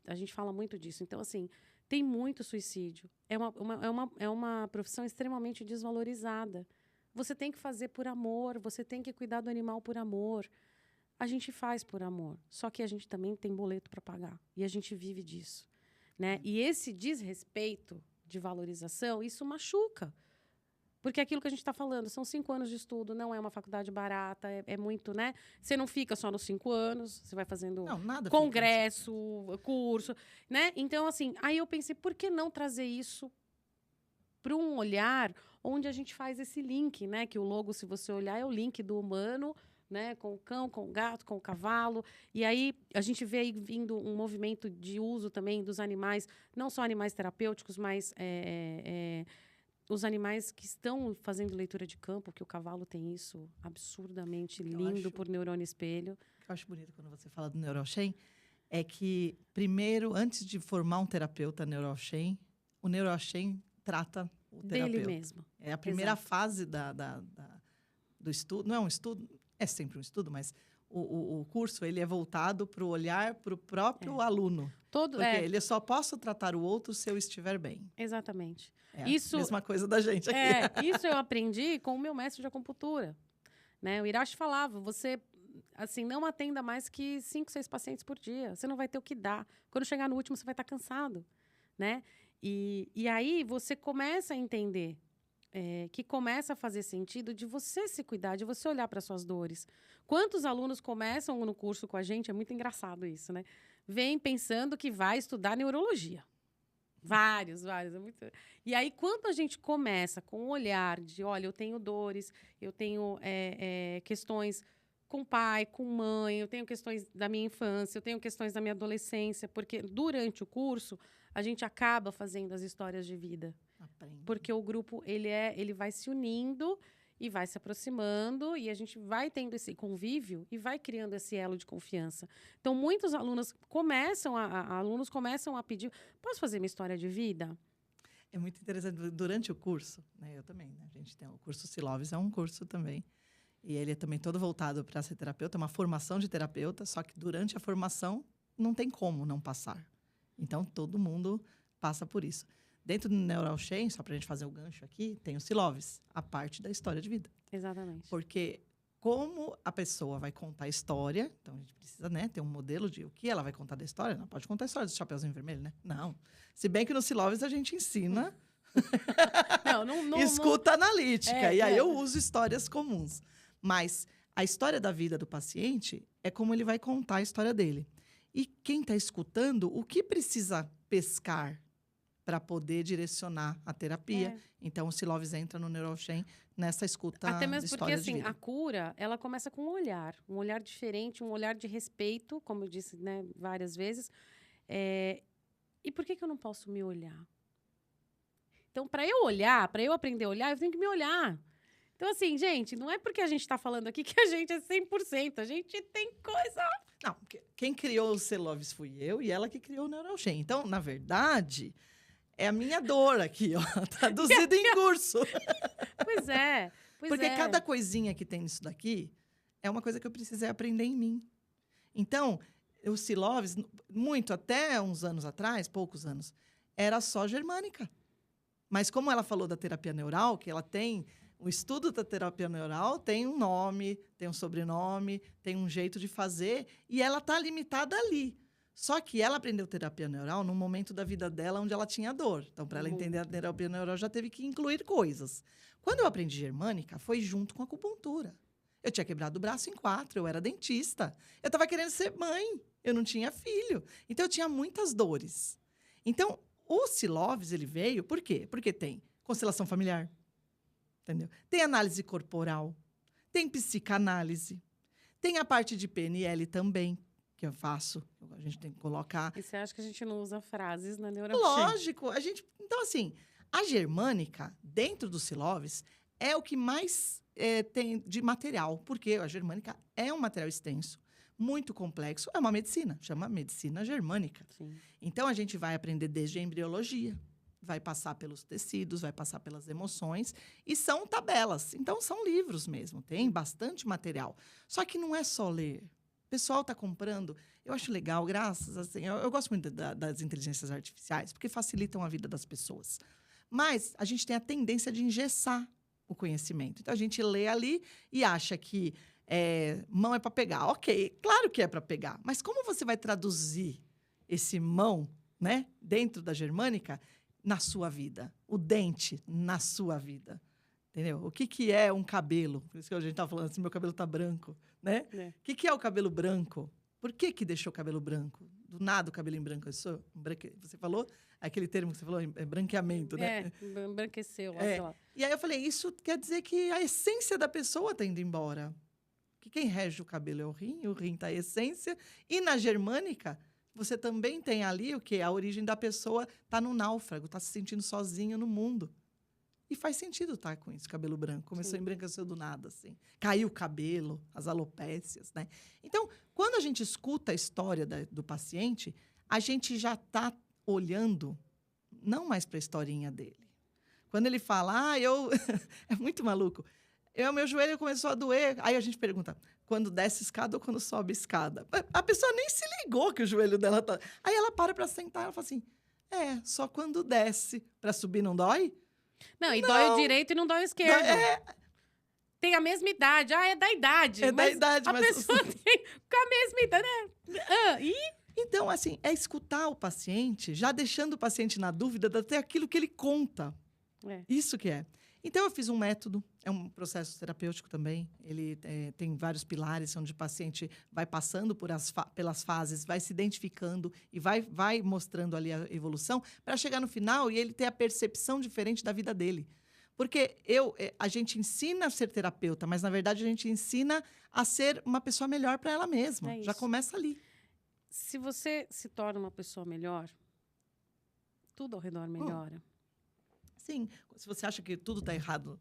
A gente fala muito disso. Então, assim, tem muito suicídio. É uma profissão extremamente desvalorizada. Você tem que fazer por amor, você tem que cuidar do animal por amor. A gente faz por amor, só que a gente também tem boleto para pagar. E a gente vive disso, né? E esse desrespeito de valorização, isso machuca. Porque aquilo que a gente está falando, são 5 anos de estudo, não é uma faculdade barata, é muito, né? Você não fica só nos 5 anos, você vai fazendo congresso, curso, né? Então, assim, aí eu pensei, por que não trazer isso para um olhar onde a gente faz esse link, né? Que o logo, se você olhar, é o link do humano, né? Com o cão, com o gato, com o cavalo. E aí a gente vê aí vindo um movimento de uso também dos animais, não só animais terapêuticos, mas os animais que estão fazendo leitura de campo, que o cavalo tem isso absurdamente lindo por neurônio espelho. O que eu acho bonito quando você fala do NeuroChain é que, primeiro, antes de formar um terapeuta NeuroChain, o NeuroChain trata o terapeuta. Dele mesmo. É a primeira fase do estudo. Não é um estudo, é sempre um estudo, mas o curso ele é voltado para o olhar para o próprio aluno. Porque ele só posso tratar o outro se eu estiver bem. Exatamente. Isso, a mesma coisa da gente aqui. Isso eu aprendi com o meu mestre de acupuntura. Né? O Irashi falava, você assim, não atenda mais que 5, 6 pacientes por dia. Você não vai ter o que dar. Quando chegar no último, você vai estar cansado. Né? E aí você começa a entender que começa a fazer sentido de você se cuidar, de você olhar para suas dores. Quantos alunos começam no curso com a gente? É muito engraçado isso, né? Vem pensando que vai estudar neurologia. Vários. É muito... E aí, quando a gente começa com um olhar de, olha, eu tenho dores, eu tenho questões com pai, com mãe, eu tenho questões da minha infância, eu tenho questões da minha adolescência, porque durante o curso a gente acaba fazendo as histórias de vida. Aprende. Porque o grupo ele vai se unindo e vai se aproximando e a gente vai tendo esse convívio e vai criando esse elo de confiança. Então, muitos alunos começam a pedir, posso fazer minha história de vida? É muito interessante. Durante o curso, né, eu também, né, a gente tem o curso Siloves, é um curso também. E ele é também todo voltado para ser terapeuta, uma formação de terapeuta, só que durante a formação não tem como não passar. Então, todo mundo passa por isso. Dentro do NeuroChain, só para a gente fazer o gancho aqui, tem o Siloves, a parte da história de vida. Exatamente. Porque como a pessoa vai contar a história, então a gente precisa, né, ter um modelo de o que ela vai contar da história. Não pode contar a história do Chapeuzinho Vermelho, né? Não. Se bem que no Siloves a gente ensina não, escuta analítica. E aí eu uso histórias comuns. Mas a história da vida do paciente é como ele vai contar a história dele. E quem está escutando, o que precisa pescar para poder direcionar a terapia? Então, o Siloves entra no NeuroChain nessa escuta. Até mesmo de porque, assim, vida. a cura, ela começa com um olhar diferente, um olhar de respeito, como eu disse, né, várias vezes. E por que eu não posso me olhar? Então, para eu aprender a olhar, eu tenho que me olhar. Então, assim, gente, não é porque a gente está falando aqui que a gente é 100%. A gente tem coisa... Não, quem criou o Siloves fui eu e ela que criou o NeuroChain. Então, na verdade, é a minha dor aqui, ó, traduzida em curso. Pois é. Porque cada coisinha que tem nisso daqui é uma coisa que eu precisei aprender em mim. Então, o Siloves, muito até uns anos atrás, poucos anos, era só germânica. Mas como ela falou da terapia neural, que ela tem... O estudo da terapia neural tem um nome, tem um sobrenome, tem um jeito de fazer, e ela está limitada ali. Só que ela aprendeu terapia neural num momento da vida dela onde ela tinha dor. Então, para ela entender a terapia neural, já teve que incluir coisas. Quando eu aprendi germânica, foi junto com a acupuntura. Eu tinha quebrado o braço em 4, eu era dentista. Eu estava querendo ser mãe, eu não tinha filho. Então, eu tinha muitas dores. Então, o Siloves, ele veio, por quê? Porque tem constelação familiar, entendeu? Tem análise corporal, tem psicanálise, tem a parte de PNL também, que eu faço. A gente tem que colocar... E você acha que a gente não usa frases na neurociência? Lógico. Então, assim, a germânica, dentro do Siloves, é o que mais tem de material. Porque a germânica é um material extenso, muito complexo. É uma medicina, chama medicina germânica. Sim. Então, a gente vai aprender desde a embriologia, vai passar pelos tecidos, vai passar pelas emoções. E são tabelas. Então, são livros mesmo. Tem bastante material. Só que não é só ler. O pessoal está comprando. Eu acho legal, graças assim, eu gosto muito das inteligências artificiais, porque facilitam a vida das pessoas. Mas a gente tem a tendência de engessar o conhecimento. Então, a gente lê ali e acha que mão é para pegar. Ok, claro que é para pegar. Mas como você vai traduzir esse mão, né, dentro da germânica, na sua vida? O dente na sua vida. Entendeu? O que é um cabelo? Por isso que a gente está falando assim, meu cabelo está branco, né? O que é o cabelo branco? Por que deixou o cabelo branco? Do nada o cabelinho branco. Você falou, aquele termo que você falou, branqueamento, né? Embranqueceu. Sei lá. E aí eu falei, isso quer dizer que a essência da pessoa está indo embora. Que quem rege o cabelo é o rim está a essência. E na germânica, você também tem ali o quê? A origem da pessoa está no náufrago, está se sentindo sozinho no mundo. E faz sentido estar com isso, cabelo branco. Começou a embranquecer do nada, assim. Caiu o cabelo, as alopécias, né? Então, quando a gente escuta a história do paciente, a gente já está olhando não mais para a historinha dele. Quando ele fala, é muito maluco. Meu joelho começou a doer. Aí a gente pergunta, quando desce escada ou quando sobe escada? A pessoa nem se ligou que o joelho dela tá... Aí ela para sentar, ela fala assim, só quando desce. Para subir não dói? Não, e dói o direito e não dói o esquerdo. Tem a mesma idade. É da idade. Da idade, mas... A pessoa tem com a mesma idade, né? Então, assim, é escutar o paciente, já deixando o paciente na dúvida até aquilo que ele conta. Isso que é. Então, eu fiz um método, é um processo terapêutico também. Ele tem vários pilares, onde o paciente vai passando pelas fases, vai se identificando e vai mostrando ali a evolução, para chegar no final e ele ter a percepção diferente da vida dele. Porque a gente ensina a ser terapeuta, mas, na verdade, a gente ensina a ser uma pessoa melhor para ela mesma. Já começa ali. Se você se torna uma pessoa melhor, tudo ao redor melhora. Sim, se você acha que tudo está errado.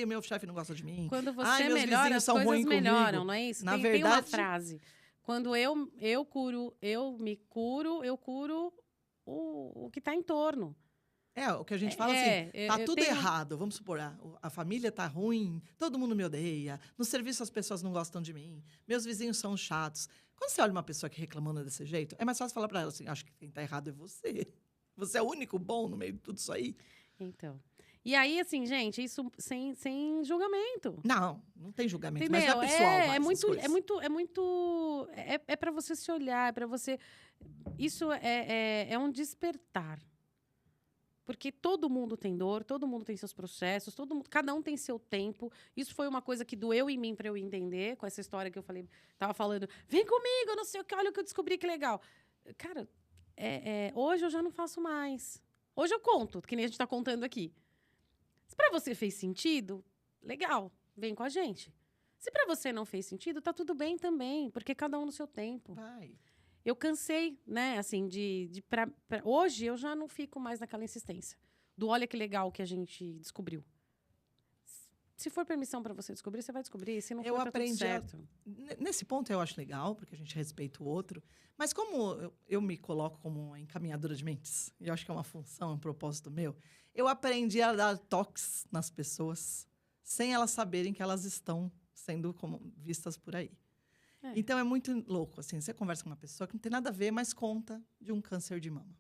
O meu chefe não gosta de mim. Quando você melhora, as coisas melhoram, não é isso? Na verdade, tem uma frase. Quando eu me curo, eu curo o que está em torno. O que a gente fala assim, tá tudo errado. Vamos supor, a família tá ruim, todo mundo me odeia, no serviço as pessoas não gostam de mim, meus vizinhos são chatos. Quando você olha uma pessoa que reclamando desse jeito, é mais fácil falar para ela assim, acho que quem tá errado é você. Você é o único bom no meio de tudo isso aí. Então. E aí, assim, gente, isso sem julgamento. Não tem julgamento, entendeu? Mas não é pessoal. É para você se olhar, é para você... Isso é um despertar. Porque todo mundo tem dor, todo mundo tem seus processos, cada um tem seu tempo. Isso foi uma coisa que doeu em mim para eu entender, com essa história que eu tava falando, vem comigo, não sei o que, olha o que eu descobri, que legal. Cara, hoje eu já não faço mais. Hoje eu conto, que nem a gente tá contando aqui. Se para você fez sentido, legal, vem com a gente. Se para você não fez sentido, tá tudo bem também, porque cada um no seu tempo. Vai. Eu cansei, né, assim, hoje eu já não fico mais naquela insistência. Olha que legal que a gente descobriu. Se for permissão para você descobrir, você vai descobrir. Se não for, tá tudo certo. Nesse ponto eu acho legal, porque a gente respeita o outro. Mas como eu me coloco como uma encaminhadora de mentes, e eu acho que é uma função, um propósito meu, eu aprendi a dar toques nas pessoas sem elas saberem que elas estão sendo vistas por aí. Então, é muito louco, assim, você conversa com uma pessoa que não tem nada a ver, mas conta de um câncer de mama.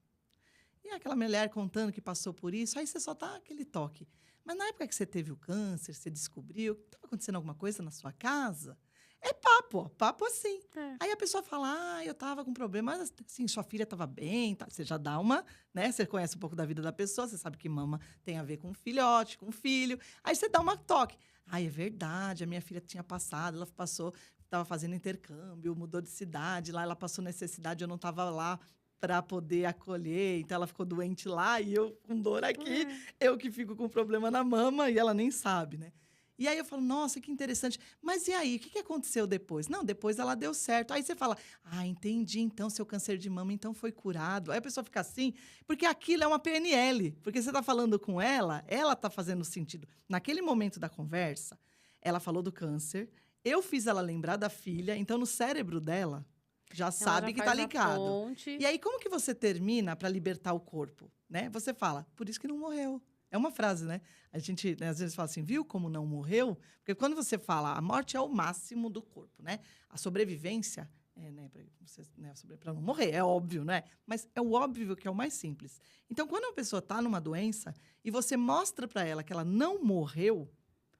E aquela mulher contando que passou por isso, aí você só dá aquele toque. Mas na época que você teve o câncer, você descobriu que estava acontecendo alguma coisa na sua casa, É papo, ó, papo assim. Aí a pessoa fala, eu tava com problema, mas assim, sua filha tava bem, tá? Você já dá uma, né? Você conhece um pouco da vida da pessoa, você sabe que mama tem a ver com filhote, com filho. Aí você dá uma toque. É verdade, a minha filha tinha passado, ela passou, tava fazendo intercâmbio, mudou de cidade, lá ela passou necessidade, eu não tava lá para poder acolher, então ela ficou doente lá e eu com dor aqui, eu que fico com problema na mama e ela nem sabe, né? E aí eu falo, nossa, que interessante. Mas e aí, o que aconteceu depois? Não, depois ela deu certo. Aí você fala, entendi, então seu câncer de mama então foi curado. Aí a pessoa fica assim, porque aquilo é uma PNL. Porque você está falando com ela está fazendo sentido. Naquele momento da conversa, ela falou do câncer, eu fiz ela lembrar da filha, então no cérebro dela já sabe que está ligado. E aí, como que você termina para libertar o corpo? Né? Você fala, por isso que não morreu. É uma frase, né? A gente, né, às vezes, fala assim, viu como não morreu? Porque quando você fala, a morte é o máximo do corpo, né? A sobrevivência, para não morrer, é óbvio, né? Mas é o óbvio que é o mais simples. Então, quando uma pessoa está numa doença e você mostra para ela que ela não morreu,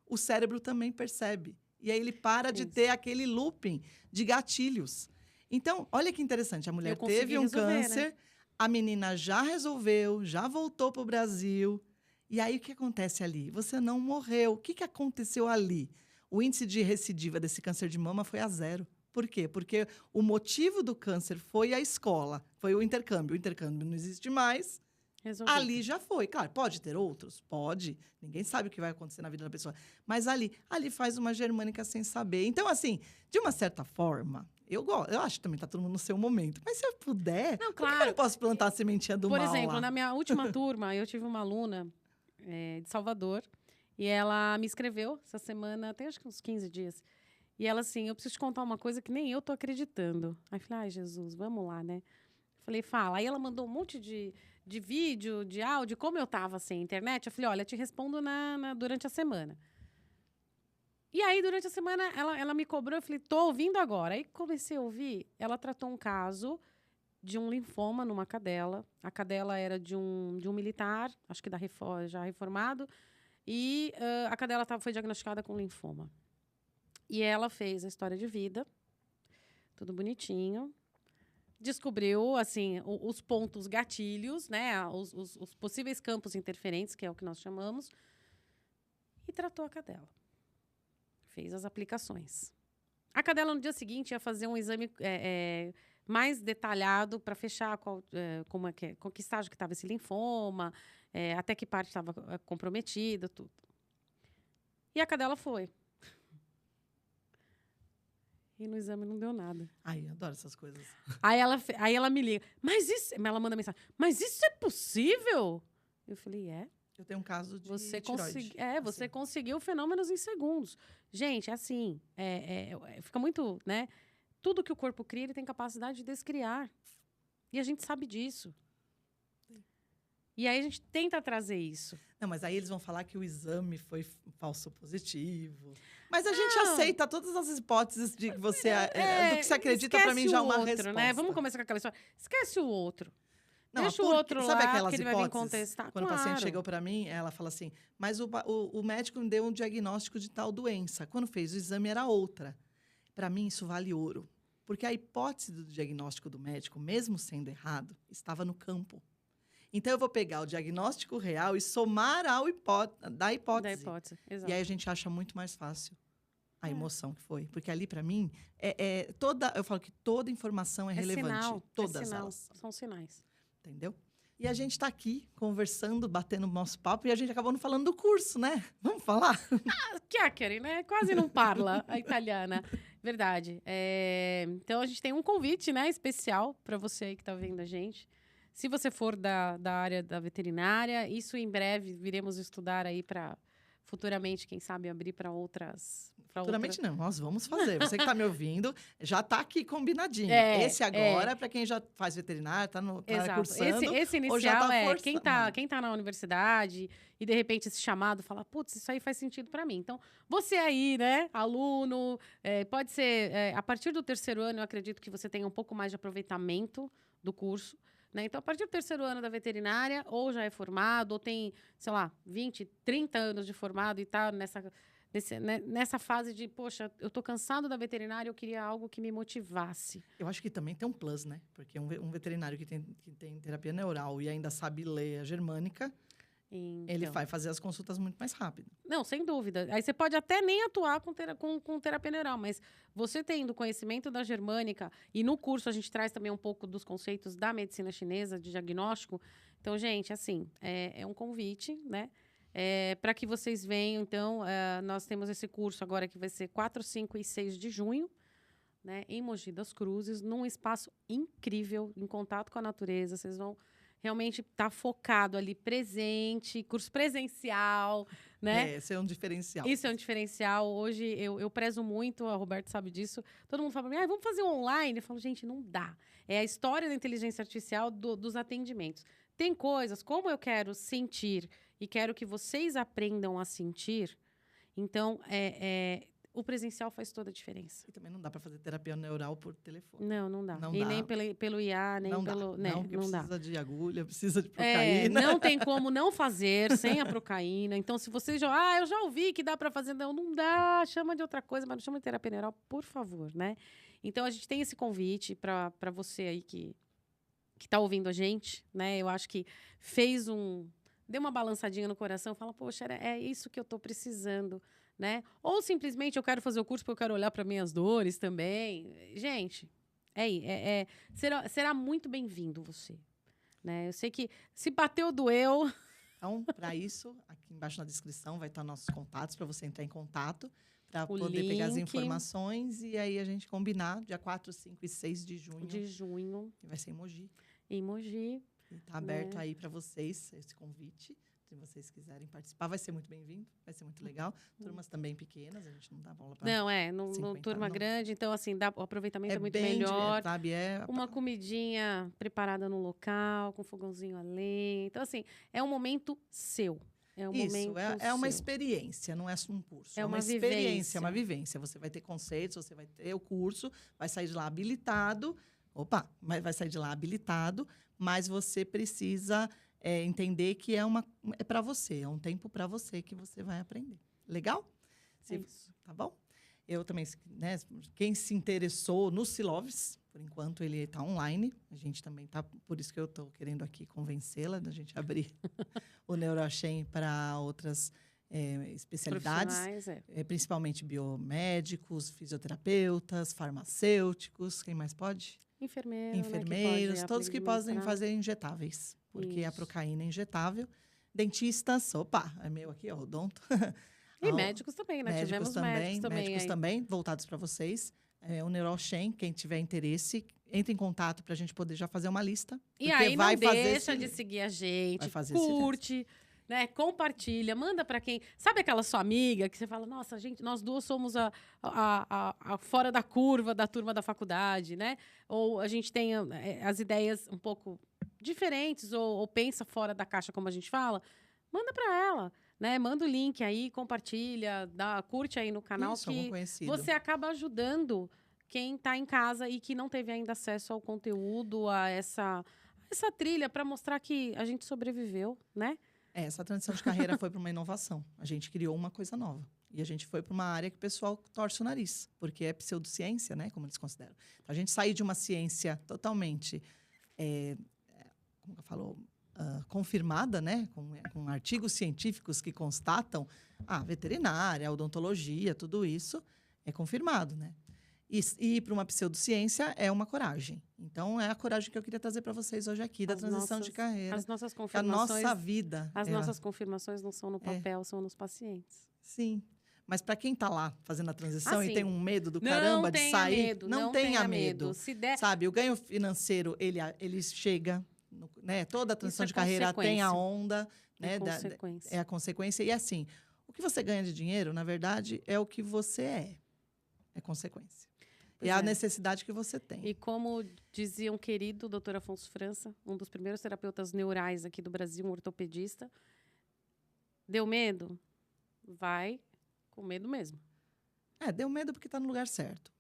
o cérebro também percebe. E aí ele para de ter aquele looping de gatilhos. Então, olha que interessante, a mulher teve um câncer, né? A menina já resolveu, já voltou para o Brasil. E aí, o que acontece ali? Você não morreu. O que aconteceu ali? O índice de recidiva desse câncer de mama foi a 0. Por quê? Porque o motivo do câncer foi a escola, foi o intercâmbio. O intercâmbio não existe mais. Resolvido. Ali já foi. Claro, pode ter outros? Pode. Ninguém sabe o que vai acontecer na vida da pessoa. Mas ali faz uma germânica sem saber. Então, assim, de uma certa forma, eu acho que também está todo mundo no seu momento. Mas se eu puder, claro. Por que eu não posso plantar a sementinha do mal lá? Por exemplo, na minha última turma, eu tive uma aluna de Salvador, e ela me escreveu essa semana, até acho que uns 15 dias. E ela assim, eu preciso te contar uma coisa que nem eu tô acreditando. Aí eu falei, Jesus, vamos lá, né? Falei, fala. Aí ela mandou um monte de vídeo, de áudio, como eu tava sem internet. Eu falei, olha, te respondo durante a semana. E aí, durante a semana, ela me cobrou, eu falei, tô ouvindo agora. Aí comecei a ouvir, ela tratou um caso de um linfoma numa cadela. A cadela era de um militar, acho que já reformado, e a cadela foi diagnosticada com linfoma. E ela fez a história de vida, tudo bonitinho, descobriu, assim, os pontos gatilhos, né, os possíveis campos interferentes, que é o que nós chamamos, e tratou a cadela. Fez as aplicações. A cadela, no dia seguinte, ia fazer um exame mais detalhado para fechar com que estágio que estava esse linfoma, até que parte estava comprometida, tudo. E a cadela foi. E no exame não deu nada. Ai, eu adoro essas coisas. Aí ela me liga, ela manda mensagem, mas isso é possível? Eu falei, Eu tenho um caso de você tiroide. Você conseguiu fenômenos em segundos. Gente, assim, fica muito, né? Tudo que o corpo cria, ele tem capacidade de descriar. E a gente sabe disso. E aí a gente tenta trazer isso. Não, mas aí eles vão falar que o exame foi falso positivo. Mas a gente aceita todas as hipóteses de que você, do que você acredita, para mim já é uma resposta. Né? Vamos começar com aquela história. Esquece o outro. Não, deixa o outro sabe lá, aquelas que ele hipóteses, vai vir contestar. Quando o paciente chegou para mim, ela fala assim, mas o médico me deu um diagnóstico de tal doença. Quando fez o exame, era outra. Para mim, isso vale ouro. Porque a hipótese do diagnóstico do médico, mesmo sendo errado, estava no campo. Então, eu vou pegar o diagnóstico real e somar da hipótese. Exato. E aí, a gente acha muito mais fácil a emoção que foi. Porque ali, para mim, eu falo que toda informação é relevante. Sinal, todas sinal, elas. São sinais. Entendeu? E a gente está aqui conversando, batendo o nosso papo, e a gente acabou não falando do curso, né? Vamos falar? Chiacchiere, né? Quase não parla a italiana. Verdade. Então, a gente tem um convite, né, especial para você aí que está vendo a gente. Se você for da área da veterinária, isso em breve viremos estudar aí para futuramente, quem sabe, abrir para outras... Futuramente não, nós vamos fazer. Você que está me ouvindo, já está aqui combinadinho. Esse agora é para quem já faz veterinário, está cursando. Esse inicial quem tá na universidade e, de repente, esse chamado fala, putz, isso aí faz sentido para mim. Então, você aí, né, aluno, pode ser... a partir do 3º ano, eu acredito que você tenha um pouco mais de aproveitamento do curso. Né? Então, a partir do 3º ano da veterinária, ou já é formado, ou tem, sei lá, 20, 30 anos de formado e está nessa fase de, poxa, eu tô cansado da veterinária, eu queria algo que me motivasse. Eu acho que também tem um plus, né? Porque um veterinário que tem terapia neural e ainda sabe ler a germânica, Então, ele vai fazer as consultas muito mais rápido. Não, sem dúvida. Aí você pode até nem atuar com terapia neural, mas você tendo conhecimento da germânica, e no curso a gente traz também um pouco dos conceitos da medicina chinesa, de diagnóstico. Então, gente, assim, é um convite, né? Para que vocês venham. Então, nós temos esse curso agora que vai ser 4, 5 e 6 de junho, né? Em Mogi das Cruzes, num espaço incrível, em contato com a natureza. Vocês vão realmente estar focado ali, presente, curso presencial, né? Esse é um diferencial. Isso é um diferencial. Hoje eu prezo muito, a Roberta sabe disso. Todo mundo fala para mim, vamos fazer online. Eu falo, gente, não dá. É a história da inteligência artificial dos atendimentos. Tem coisas, como eu quero sentir e quero que vocês aprendam a sentir, então o presencial faz toda a diferença. E também não dá para fazer terapia neural por telefone. Não dá. Não e dá. nem pelo IA, nem não pelo... Dá. Né? Não, porque não precisa dá. de agulha, precisa de procaína. Não tem como não fazer sem a procaína. Então, se vocês já... eu já ouvi que dá para fazer. Não dá. Chama de outra coisa, mas não chama de terapia neural, por favor, né? Então, a gente tem esse convite para você aí que está ouvindo a gente, né? Eu acho que deu uma balançadinha no coração, fala, poxa, é isso que eu estou precisando, né? Ou simplesmente eu quero fazer o curso porque eu quero olhar para minhas dores também. Gente, será muito bem-vindo você, né? Eu sei que se bateu, doeu. Então, para isso, aqui embaixo na descrição vai estar nossos contatos para você entrar em contato, para poder link. pegar as informações e aí a gente combinar dia 4, 5 e 6 de junho. Que vai ser em Mogi. Em Mogi. Está aberto aí para vocês esse convite. Se vocês quiserem participar, vai ser muito bem-vindo, vai ser muito legal. Turmas também pequenas, a gente não dá bola para... Não, turma grande, então assim, o aproveitamento é muito melhor. Sabe, uma comidinha preparada no local, com fogãozinho a lenha. Então, assim, é um momento seu. É uma experiência, não é um curso. É uma experiência, vivência. É uma vivência. Você vai ter conceitos, você vai ter o curso, vai sair de lá habilitado. Vai sair de lá habilitado, mas você precisa entender que é para você, é um tempo para você que você vai aprender. Legal? Isso. Tá bom? Eu também, né, quem se interessou no Siloves, por enquanto ele está online, a gente também está, por isso que eu estou querendo aqui convencê-la da gente abrir o NeuroShen para outras especialidades, principalmente biomédicos, fisioterapeutas, farmacêuticos, quem mais pode? Enfermeiros, né, todos que podem fazer injetáveis, porque a procaína é injetável. Dentistas, é meu aqui, ó, odonto. E médicos também, né? Tivemos médicos também, voltados para vocês. O NeuroShen, quem tiver interesse, entre em contato para a gente poder já fazer uma lista. E aí não deixa de seguir a gente, curte, né? Compartilha, manda para quem... Sabe aquela sua amiga que você fala, nossa, gente, nós duas somos a fora da curva da turma da faculdade, né? Ou a gente tem as ideias um pouco diferentes, ou pensa fora da caixa, como a gente fala, manda para ela. Né? Manda o link aí, compartilha, curte aí no canal. Isso, que você acaba ajudando quem está em casa e que não teve ainda acesso ao conteúdo, a essa trilha para mostrar que a gente sobreviveu, né? Essa transição de carreira foi para uma inovação. A gente criou uma coisa nova. E a gente foi para uma área que o pessoal torce o nariz, porque é pseudociência, né? Como eles consideram. Então, a gente saiu de uma ciência totalmente, como eu falo, confirmada, né, com artigos científicos que constatam a veterinária, a odontologia, tudo isso é confirmado, né? E ir para uma pseudociência é uma coragem. Então, é a coragem que eu queria trazer para vocês hoje aqui, da transição de carreira. As nossas confirmações... A nossa vida. As nossas confirmações não são no papel, são nos pacientes. Sim. Mas para quem está lá fazendo a transição e tem um medo do caramba de sair, não tenha medo. Se der... Sabe, o ganho financeiro, ele chega... né? Toda a transição de carreira tem a onda, né? É a consequência. E assim, o que você ganha de dinheiro, na verdade, é o que você é. É consequência. É a necessidade que você tem. E como dizia um querido doutor Afonso França, um dos primeiros terapeutas neurais aqui do Brasil, um ortopedista, deu medo? Vai com medo mesmo. Deu medo porque está no lugar certo.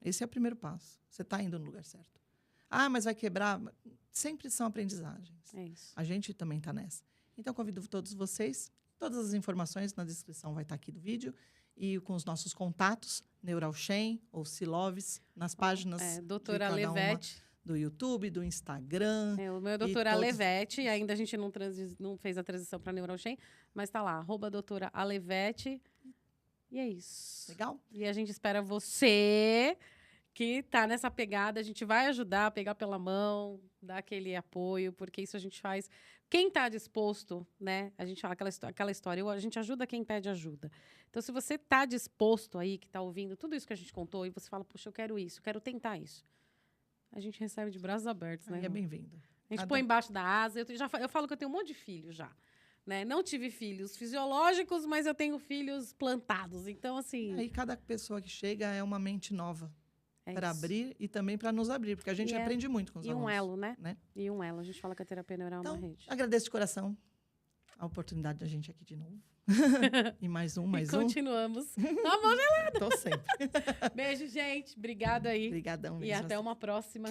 Esse é o primeiro passo. Você está indo no lugar certo. Mas vai quebrar... Sempre são aprendizagens. É isso. A gente também está nessa. Então, convido todos vocês. Todas as informações na descrição vai estar aqui do vídeo. e com os nossos contatos, Neuralchem ou Siloves, nas páginas doutora de cada Alevete. do YouTube, do Instagram. O meu é doutora Alevete, ainda a gente não fez a transição para Neuralchem, mas tá lá, @doutora Alevete. E é isso. Legal? E a gente espera você que tá nessa pegada, a gente vai ajudar, pegar pela mão, dar aquele apoio, porque isso a gente faz. Quem tá disposto, né? A gente fala aquela história, a gente ajuda quem pede ajuda. Então, se você tá disposto aí, que tá ouvindo tudo isso que a gente contou, e você fala, poxa, eu quero isso, quero tentar isso. A gente recebe de braços abertos, né? É bem-vindo. A gente põe embaixo da asa. Eu falo que eu tenho um monte de filhos já. Né? Não tive filhos fisiológicos, mas eu tenho filhos plantados. Então, assim... Aí cada pessoa que chega é uma mente nova. Para isso. abrir e também para nos abrir, porque a gente aprende muito com os alunos. E um elo, né? E um elo. A gente fala que a terapia neural é uma rede. Agradeço de coração a oportunidade da gente aqui de novo. E mais um. Continuamos. Na mão gelada. Tô sempre. Beijo, gente. Obrigada aí. Obrigadão mesmo. E até uma próxima.